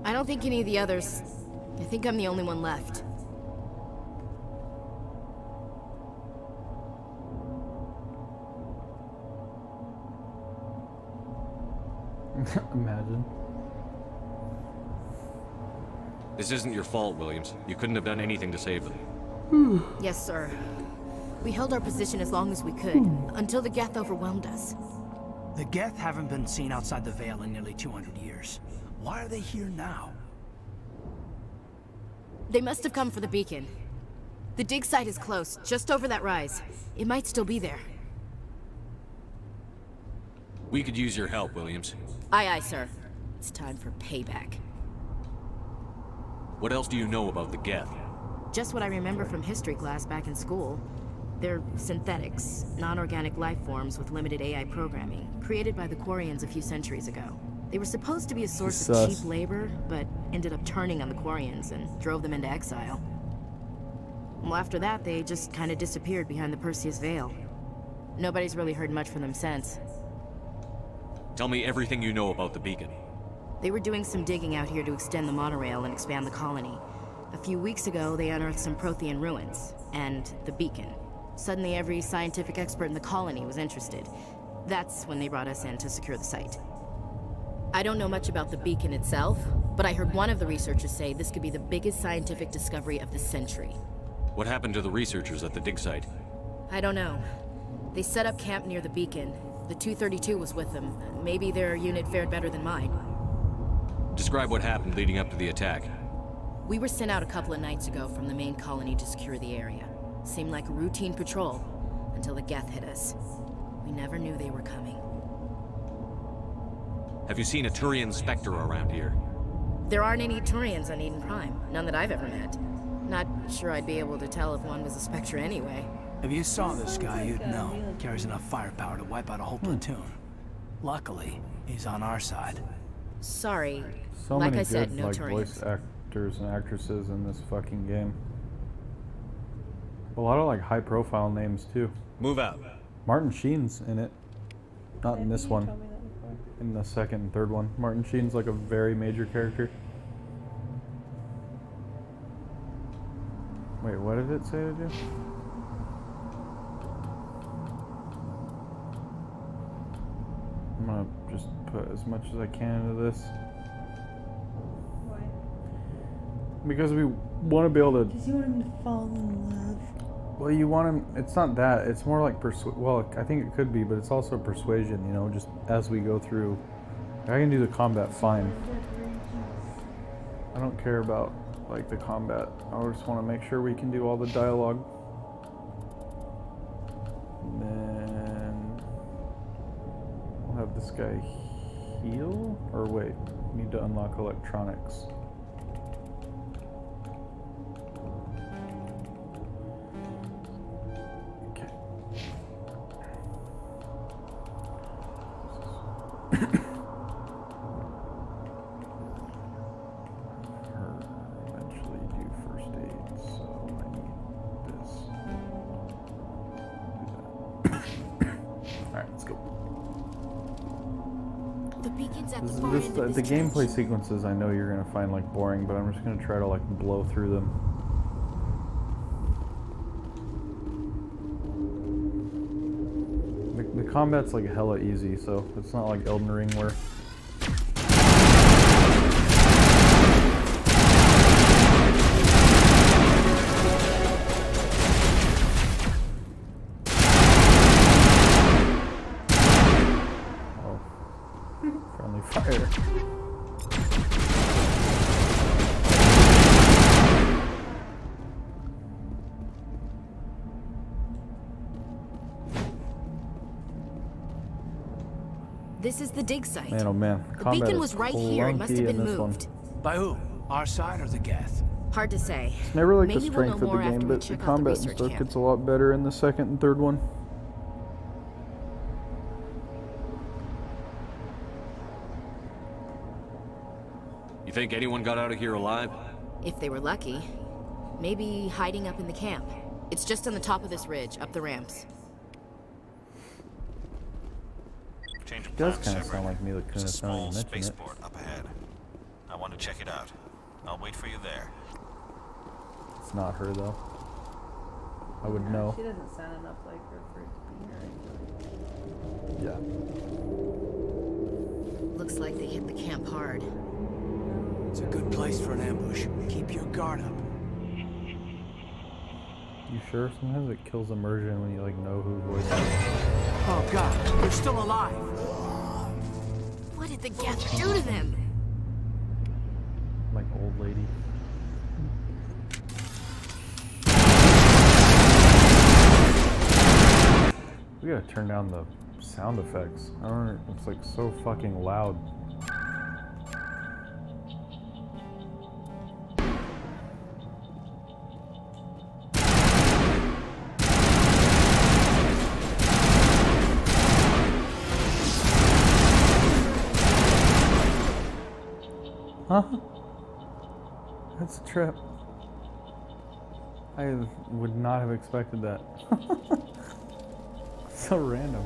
I don't think any of the others... I think I'm the only one left. Imagine. This isn't your fault, Williams. You couldn't have done anything to save them. Yes, sir. We held our position as long as we could, until the Geth overwhelmed us. The Geth haven't been seen outside the Veil in nearly 200 years. Why are they here now? They must have come for the beacon. The dig site is close, just over that rise. It might still be there. We could use your help, Williams. Aye, aye, sir. It's time for payback. What else do you know about the Geth? Just what I remember from history class back in school. They're synthetics, non-organic life forms with limited AI programming, created by the Quarians a few centuries ago. They were supposed to be a source of cheap labor, but ended up turning on the Quarians and drove them into exile. Well, after that, they just kind of disappeared behind the Perseus Veil. Nobody's really heard much from them since. Tell me everything you know about the beacon. They were doing some digging out here to extend the monorail and expand the colony. A few weeks ago, they unearthed some Prothean ruins, and the beacon. Suddenly, every scientific expert in the colony was interested. That's when they brought us in to secure the site. I don't know much about the beacon itself, but I heard one of the researchers say this could be the biggest scientific discovery of the century. What happened to the researchers at the dig site? I don't know. They set up camp near the beacon. The 232 was with them. Maybe their unit fared better than mine. Describe what happened leading up to the attack. We were sent out a couple of nights ago from the main colony to secure the area. Seemed like a routine patrol, until the Geth hit us. We never knew they were coming. Have you seen a Turian Spectre around here? There aren't any Turians on Eden Prime. None that I've ever met. Not sure I'd be able to tell if one was a Spectre anyway. If you saw this guy, you'd know. Carries enough firepower to wipe out a whole platoon. Luckily, he's on our side. Sorry. So like many I said, good, no like, Turians. voice actors and actresses in this fucking game. A lot of like high profile names too. Move out. Martin Sheen's in it. Not in this one. In the second and third one. Martin Sheen's like a very major character. Wait, what did it say to do? I'm gonna just put as much as I can into this. Why? Because we want to be able to... Because you want him to fall in love. Well, you want him... It's not that. It's more like... Well, I think it could be, but it's also persuasion, you know, just as we go through. I can do the combat fine. I don't care about, like, the combat. I just want to make sure we can do all the dialogue. And then... We'll have this guy heal? Or wait, we need to unlock electronics. Okay. Eventually do first aid, so I need this. Do that. Alright, let's go. The beacon's at the This, far this, end of the this gameplay sequences I know you're gonna find like boring, but I'm just gonna try to like blow through them. The combat's like hella easy, so it's not like Elden Ring where... Oh. Friendly fire. This is the dig site. Man, oh man. The Combat beacon is was right here and must have clunky been in this one. moved. By who? Our side or the Geth? Hard to say. Never liked the Maybe we'll know strength of the more after game, we but the check out the combat and research stuff camp. gets a lot better in the second and third one. You think anyone got out of here alive? If they were lucky. Maybe hiding up in the camp. It's just on the top of this ridge, up the ramps. Change of It does plans, kind of Shepard. sound like Mila There's a Kunis now small you mention it. spaceport up ahead. I want to check it out. I'll wait for you there. It's not her though. I would know. She doesn't sound enough like her for it to be her. Yeah. Looks like they hit the camp hard. It's a good place for an ambush. Keep your guard up. You sure? Sometimes it kills immersion when you like know who voices it. Oh god, they're still alive. What did the Geth do to them? Like old lady. We gotta turn down the sound effects. I don't know, it's like so fucking loud. Huh? That's a trip. I would not have expected that. So random.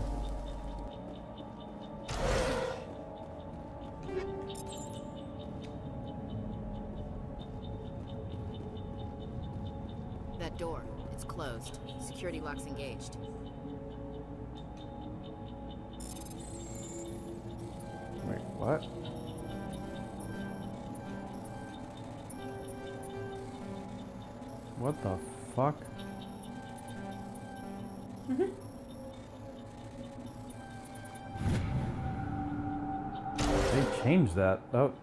That door. It's closed. Security lock's engaged. Wait, what? What the fuck? They changed that. That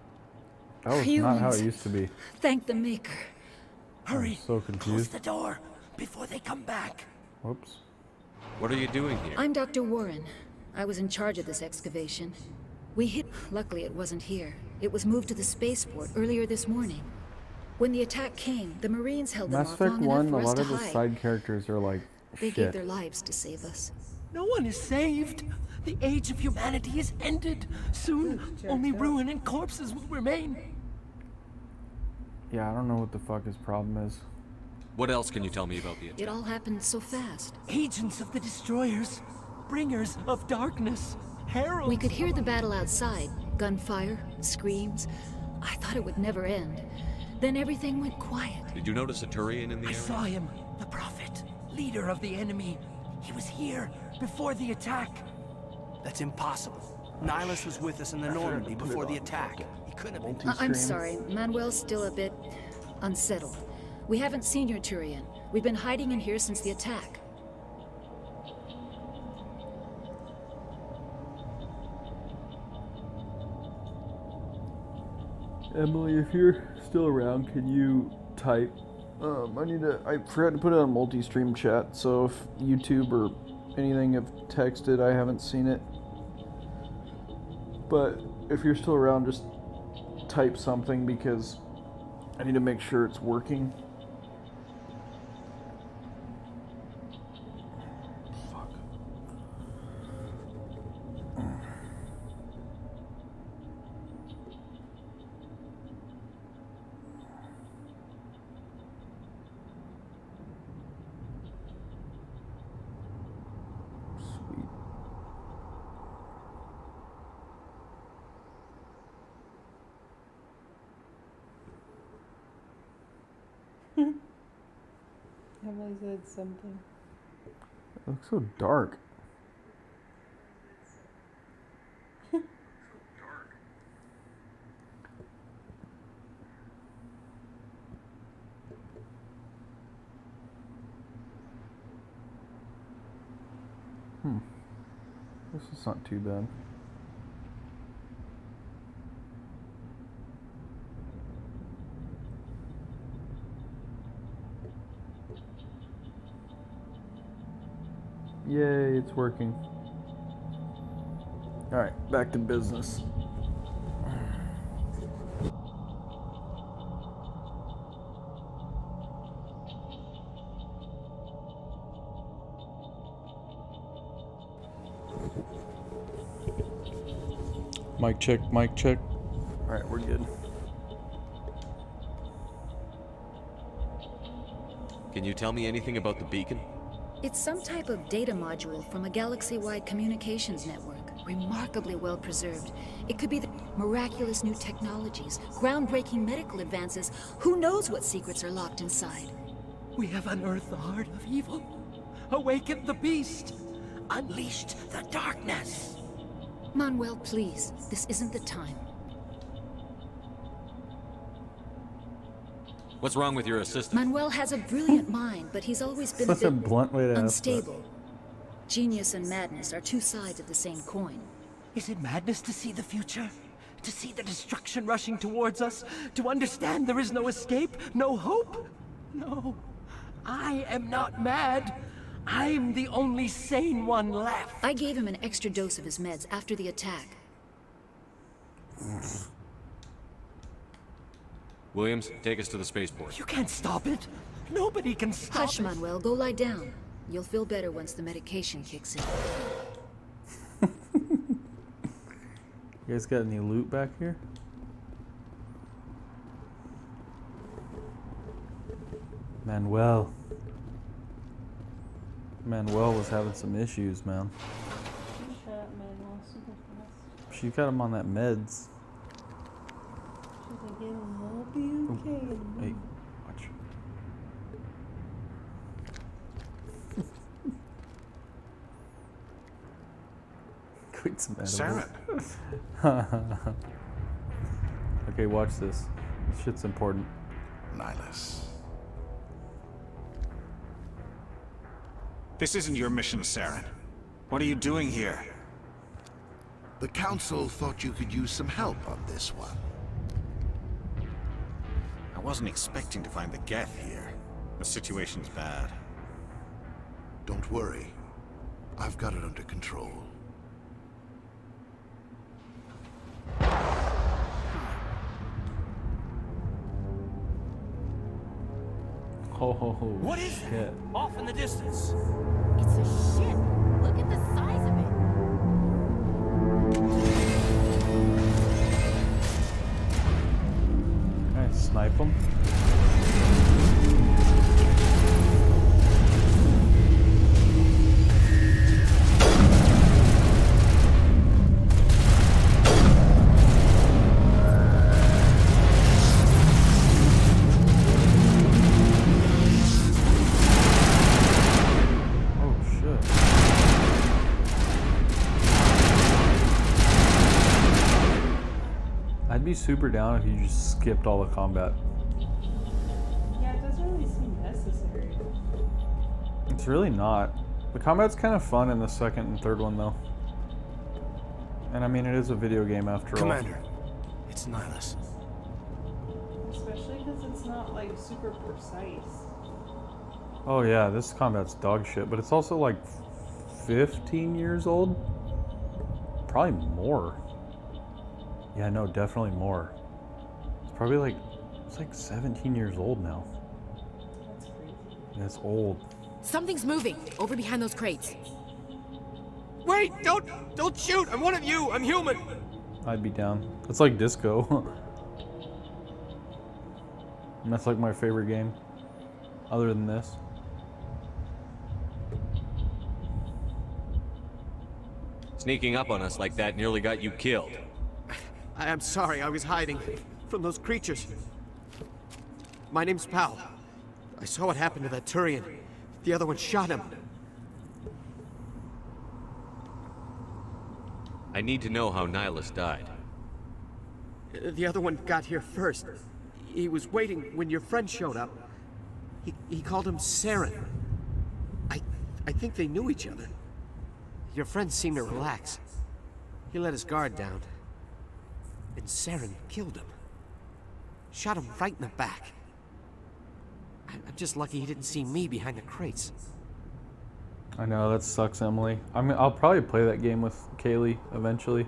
was not how it used to be. Thank the Maker. I'm so confused. the door before they come back. Whoops. What are you doing here? I'm Dr. Warren. I was in charge of this excavation. We hit... Luckily, it wasn't here. It was moved to the spaceport earlier this morning. When the attack came, the Marines held them Mass off long Effect enough 1, for a us lot to of the hide. side characters are like They shit. gave their lives to save us. No one is saved. The age of humanity is ended. Soon, only ruin and corpses will remain. Yeah, I don't know what the fuck his problem is. What else can you tell me about the attack? It all happened so fast. Agents of the Destroyers, bringers of darkness, heralds. We could hear the battle outside. Gunfire, screams. I thought it would never end. Then everything went quiet. Did you notice a Turian in the I area? saw him, the Prophet, leader of the enemy. He was here before the attack. That's impossible. Nihilus was with us in the Normandy before the attack. He couldn't have been. I'm sorry. Manuel's still a bit unsettled. We haven't seen your Turian. We've been hiding in here since the attack. Emily, if you're still around, can you type? I forgot to put it on multi-stream chat, so if YouTube or anything have texted, I haven't seen it. But if you're still around, just type something because I need to make sure it's working. Emily said something. It looks so dark. This is not too bad. Yay, it's working. Alright, back to business. Mic check, mic check. Alright, we're good. Can you tell me anything about the beacon? It's some type of data module from a galaxy-wide communications network. Remarkably well preserved. It could be the miraculous new technologies, groundbreaking medical advances. Who knows what secrets are locked inside? We have unearthed the heart of evil, awakened the beast, unleashed the darkness. Manuel, please. This isn't the time. What's wrong with your assistant? Manuel has a brilliant mind, but he's always been Such a a bit blunt way to ask unstable. Genius and madness are two sides of the same coin. Is it madness to see the future? To see the destruction rushing towards us? To understand there is no escape? No hope? No. I am not mad. I'm the only sane one left. I gave him an extra dose of his meds after the attack. Williams, take us to the spaceport. You can't stop it. Nobody can stop Hush, it. Manuel. Go lie down. You'll feel better once the medication kicks in. You guys got any loot back here? Manuel was having some issues, man. Shut up, Manuel. Super fast. She got him on that meds. She's like, it'll all be okay. Hey, watch. Quit some edibles. Okay, watch this. This shit's important. Nihilus. This isn't your mission, Saren. What are you doing here? The Council thought you could use some help on this one. I wasn't expecting to find the Geth here. The situation's bad. Don't worry. I've got it under control. Oh, What is shit. that? Off in the distance. It's a ship. Look at the size of it. Nice. snipe them. I'd be super down if you just skipped all the combat. Yeah, it doesn't really seem necessary. It's really not. The combat's kind of fun in the second and third one, though. And I mean, it is a video game after all. Commander, it's Nihilus. Especially because it's not like super precise. Oh yeah, this combat's dog shit, but it's also like 15 years old? Probably more. Yeah, no, definitely more. It's probably like, it's like 17 years old now. That's crazy. That's old. Something's moving over behind those crates. Wait! Don't shoot! I'm one of you! I'm human! I'd be down. It's like Disco. And that's like my favorite game. Other than this. Sneaking up on us like that nearly got you killed. I'm sorry, I was hiding from those creatures. My name's Powell. I saw what happened to that Turian. The other one shot him. I need to know how Nihilus died. The other one got here first. He was waiting when your friend showed up. He called him Saren. I think they knew each other. Your friend seemed to relax. He let his guard down. And Saren killed him. Shot him right in the back. I'm just lucky he didn't see me behind the crates. I know, that sucks, Emily. I mean, I'll probably play that game with Kaylee eventually.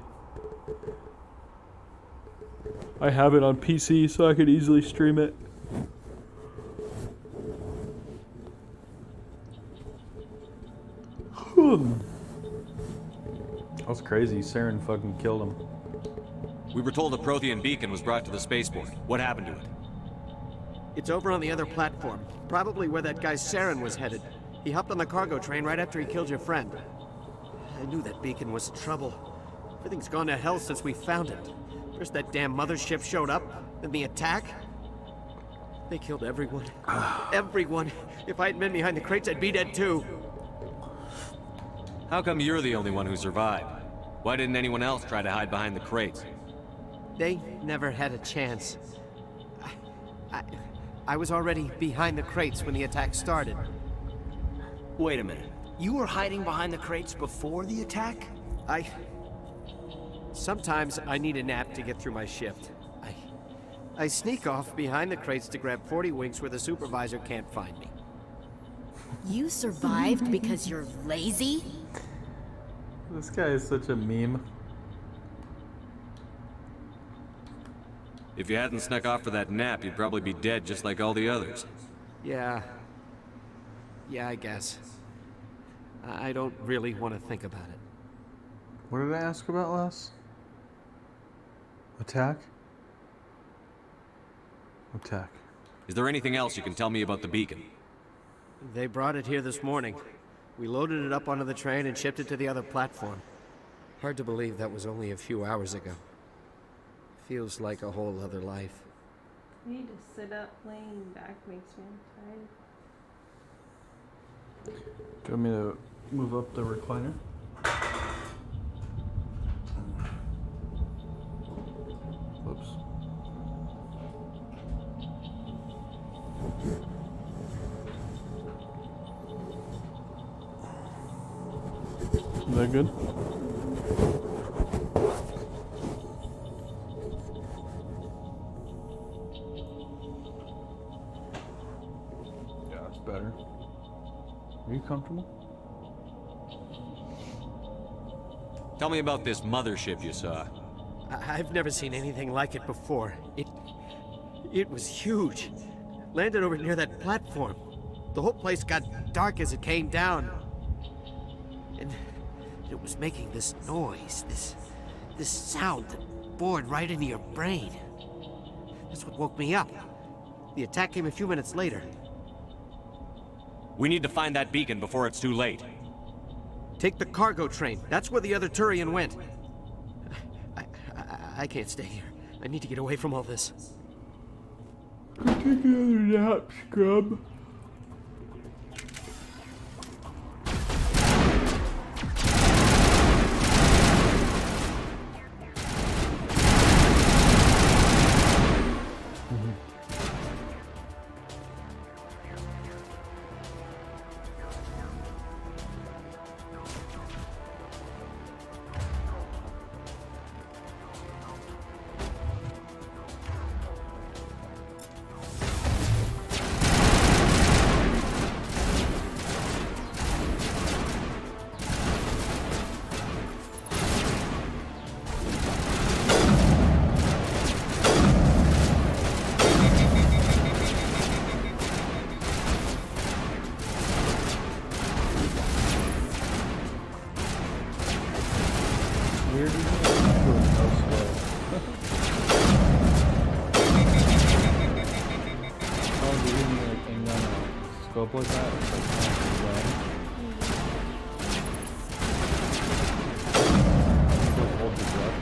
I have it on PC, so I could easily stream it. That was crazy. Saren fucking killed him. We were told a Prothean beacon was brought to the spaceport. What happened to it? It's over on the other platform. Probably where that guy Saren was headed. He hopped on the cargo train right after he killed your friend. I knew that beacon was trouble. Everything's gone to hell since we found it. First that damn mothership showed up, then the attack. They killed everyone. Everyone. If I hadn't been behind the crates, I'd be dead too. How come you're the only one who survived? Why didn't anyone else try to hide behind the crates? They never had a chance. I was already behind the crates when the attack started. Wait a minute. You were hiding behind the crates before the attack? Sometimes I need a nap to get through my shift. I sneak off behind the crates to grab 40 winks where the supervisor can't find me. You survived because you're lazy? This guy is such a meme. If you hadn't snuck off for that nap, you'd probably be dead just like all the others. Yeah, I guess. I don't really want to think about it. What did I ask about last? Attack? Attack. Is there anything else you can tell me about the beacon? They brought it here this morning. We loaded it up onto the train and shipped it to the other platform. Hard to believe that was only a few hours ago. Feels like a whole other life. I need to sit up. Laying back makes me tired. Do you want me to move up the recliner? Whoops. Is that good? Yeah, that's better. Are you comfortable? Tell me about this mothership you saw. I've never seen anything like it before. It was huge. Landed over near that platform. The whole place got dark as it came down. And it was making this noise, this sound that bored right into your brain. That's what woke me up. The attack came a few minutes later. We need to find that beacon before it's too late. Take the cargo train. That's where the other Turian went. I can't stay here. I need to get away from all this. Take another nap, scrub. Scope like that? It's like hold your breath.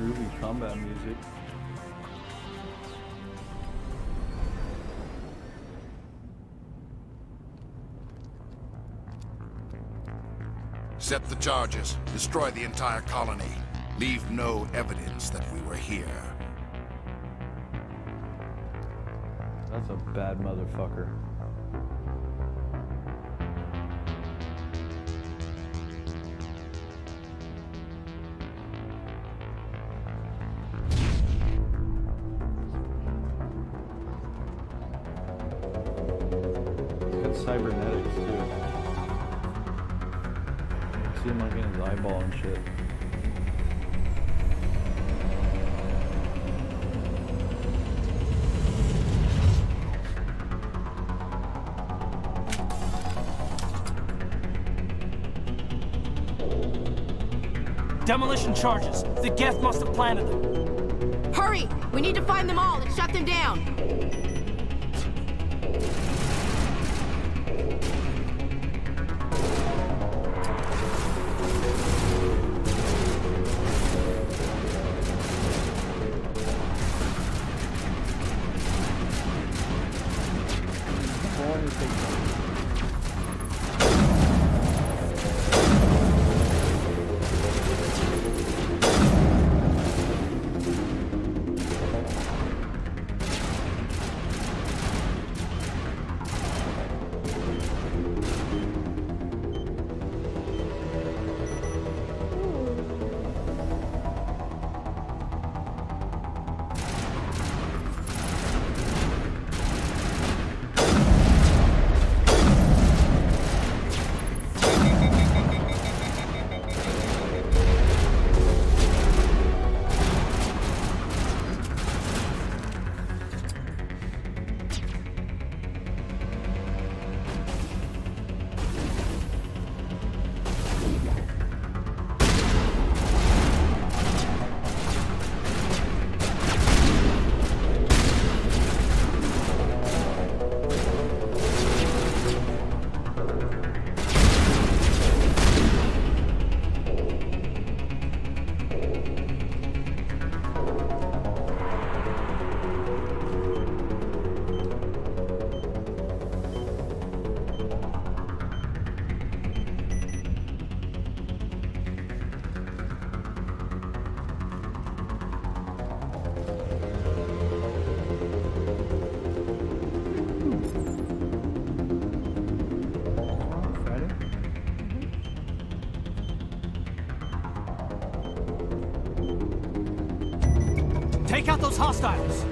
Groovy combat music. Set the charges. Destroy the entire colony. Leave no evidence that we were here. That's a bad motherfucker. Cybernetics too. You see him like in his eyeball and shit. Demolition charges. The Geth must have planted them. Hurry! We need to find them all and shut them down. Take out those hostiles!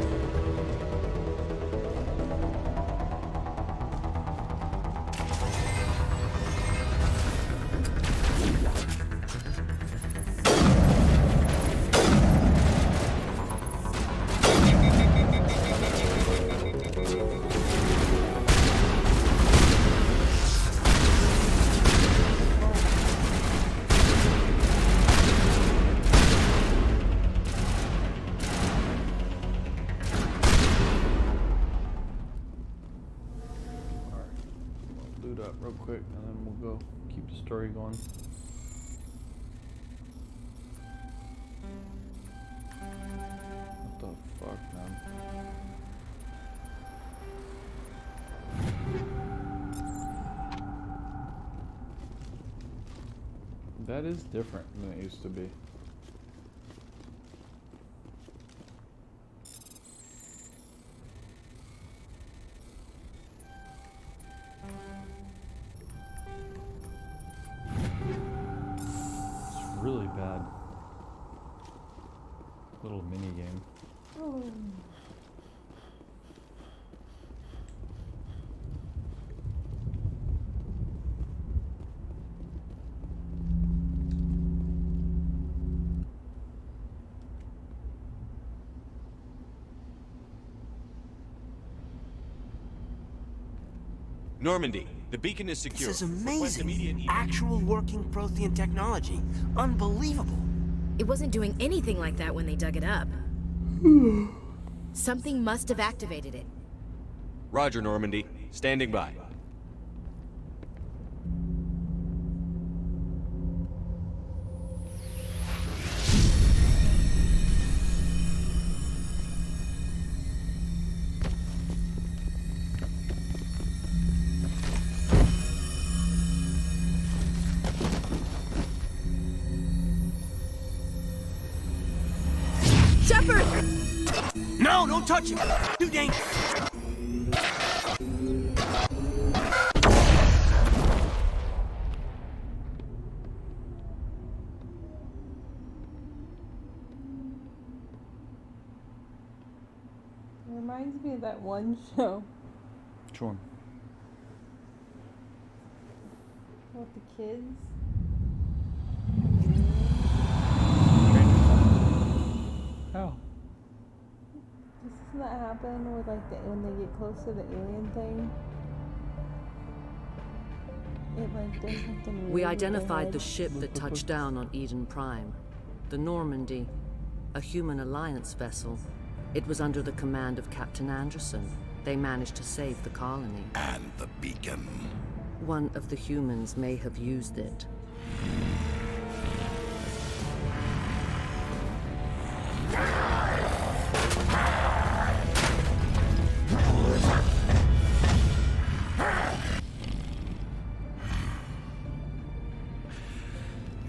Loot up real quick and then we'll go keep the story going. What the fuck, man? That is different than it used to be. Really bad little mini game. Oh. Normandy, the beacon is secure. This is amazing. Actual working Prothean technology. Unbelievable. It wasn't doing anything like that when they dug it up. Something must have activated it. Roger, Normandy. Standing by. No, don't touch him! Too dangerous! It reminds me of that one show. Which one? With the kids. How? Doesn't that happen with like when they get close to the alien thing? It like does something weird. We with identified their the head. ship that touched down on Eden Prime. The Normandy, a human alliance vessel. It was under the command of Captain Anderson. They managed to save the colony. And the beacon. One of the humans may have used it.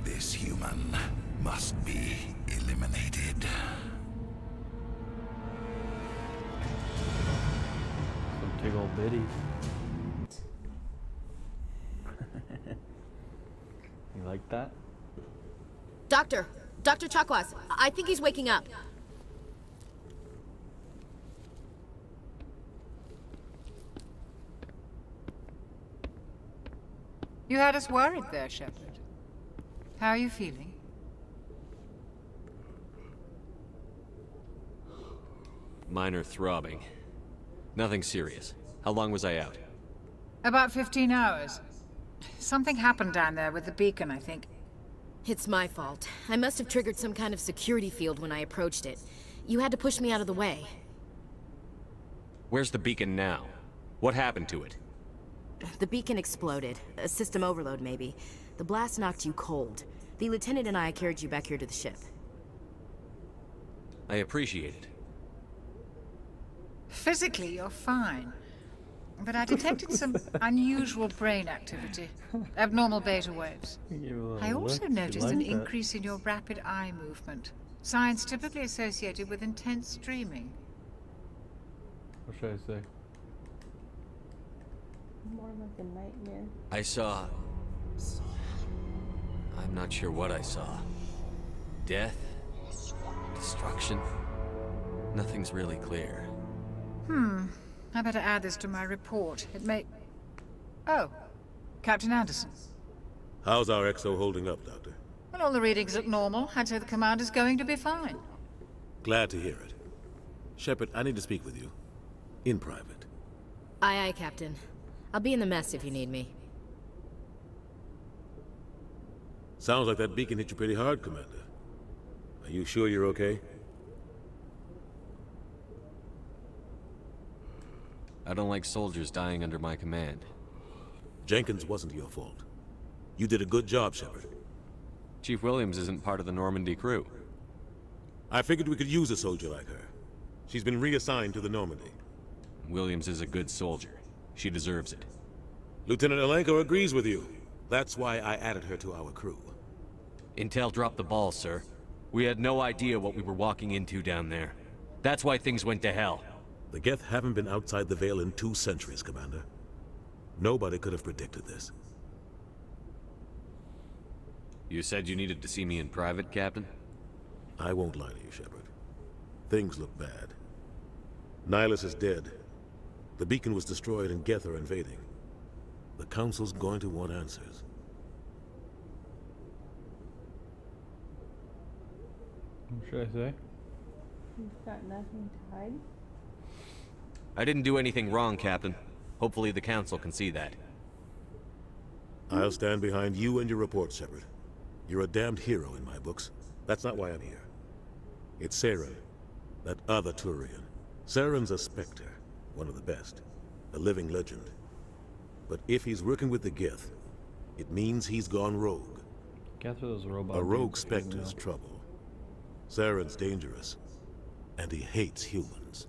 This human must be eliminated. Some big old biddies. You like that? Doctor Chakwas, I think he's waking up. You had us worried there, Shepard. How are you feeling? Minor throbbing. Nothing serious. How long was I out? About 15 hours. Something happened down there with the beacon, I think. It's my fault. I must have triggered some kind of security field when I approached it. You had to push me out of the way. Where's the beacon now? What happened to it? The beacon exploded. A system overload, maybe. The blast knocked you cold. The lieutenant and I carried you back here to the ship. I appreciate it. Physically, you're fine. But I detected some unusual brain activity. Abnormal beta waves. I also noticed an increase in your rapid eye movement. Signs typically associated with intense dreaming. What should I say? More like a nightmare. I saw... I'm not sure what I saw. Death? Destruction? Nothing's really clear. I better add this to my report. It may... Oh, Captain Anderson. How's our XO holding up, Doctor? Well, all the readings look normal. I'd say the commander's going to be fine. Glad to hear it. Shepard, I need to speak with you. In private. Aye, aye, Captain. I'll be in the mess if you need me. Sounds like that beacon hit you pretty hard, Commander. Are you sure you're okay? I don't like soldiers dying under my command. Jenkins wasn't your fault. You did a good job, Shepard. Chief Williams isn't part of the Normandy crew. I figured we could use a soldier like her. She's been reassigned to the Normandy. Williams is a good soldier. She deserves it. Lieutenant Alenko agrees with you. That's why I added her to our crew. Intel dropped the ball, sir. We had no idea what we were walking into down there. That's why things went to hell. The Geth haven't been outside the Veil in 2 centuries, Commander. Nobody could have predicted this. You said you needed to see me in private, Captain? I won't lie to you, Shepard. Things look bad. Nihilus is dead. The beacon was destroyed and Geth are invading. The Council's going to want answers. What should I say? He's got nothing to hide. I didn't do anything wrong, Captain. Hopefully the Council can see that. I'll stand behind you and your report, Shepard. You're a damned hero in my books. That's not why I'm here. It's Saren, that other Turian. Saren's a Spectre, one of the best, a living legend. But if he's working with the Geth, it means he's gone rogue. Geth are those robots. A rogue Spectre's trouble. Saren's dangerous, and he hates humans.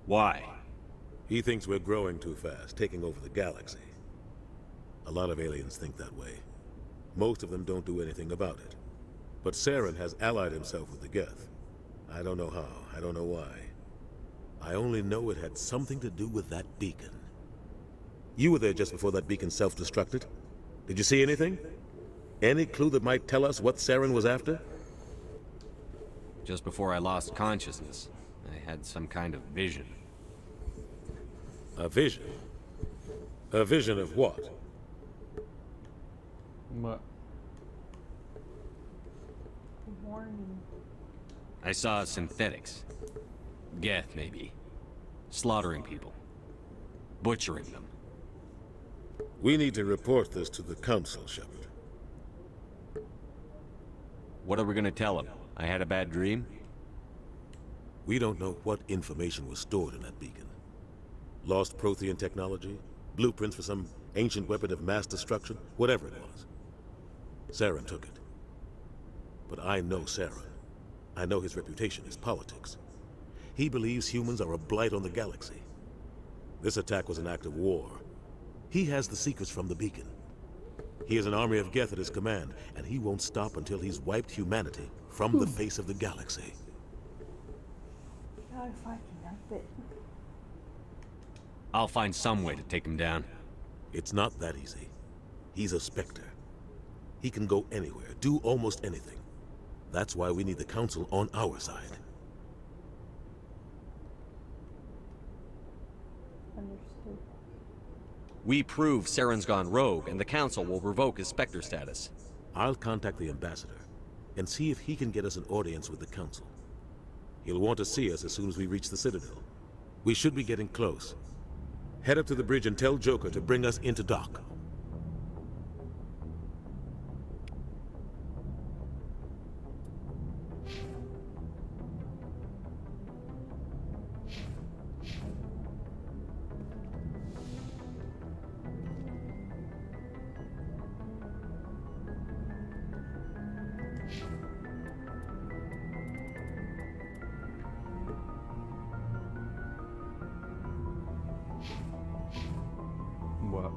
Why? He thinks we're growing too fast, taking over the galaxy. A lot of aliens think that way. Most of them don't do anything about it. But Saren has allied himself with the Geth. I don't know how, I don't know why. I only know it had something to do with that beacon. You were there just before that beacon self-destructed. Did you see anything? Any clue that might tell us what Saren was after? Just before I lost consciousness, I had some kind of vision. A vision? A vision of what? What? Warning. I saw synthetics. Geth, maybe. Slaughtering people. Butchering them. We need to report this to the Council, Shepard. What are we gonna tell them? I had a bad dream? We don't know what information was stored in that beacon. Lost Prothean technology? Blueprints for some ancient weapon of mass destruction? Whatever it was. Saren took it. But I know Saren. I know his reputation is politics. He believes humans are a blight on the galaxy. This attack was an act of war. He has the secrets from the beacon. He has an army of Geth at his command, and he won't stop until he's wiped humanity from the face of the galaxy. God, if I can help it. I'll find some way to take him down. It's not that easy. He's a Spectre. He can go anywhere, do almost anything. That's why we need the Council on our side. Understood. We prove Saren's gone rogue, and the Council will revoke his Spectre status. I'll contact the Ambassador and see if he can get us an audience with the Council. He'll want to see us as soon as we reach the Citadel. We should be getting close. Head up to the bridge and tell Joker to bring us into dock. What?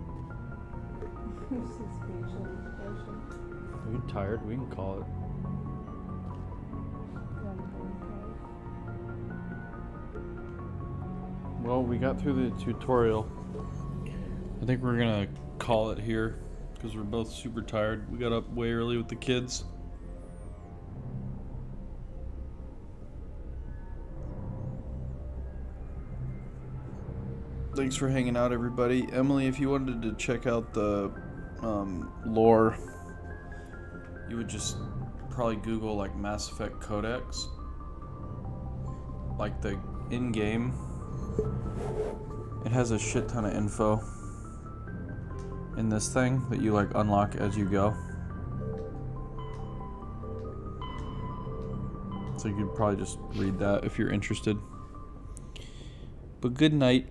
This is facial expression. Are you tired? We can call it. Well, we got through the tutorial. I think we're gonna call it here because we're both super tired. We got up way early with the kids. Thanks for hanging out, everybody. Emily, if you wanted to check out the lore, you would just probably Google like Mass Effect Codex, like the in-game. It has a shit ton of info in this thing that you like unlock as you go. So you could probably just read that if you're interested. But good night.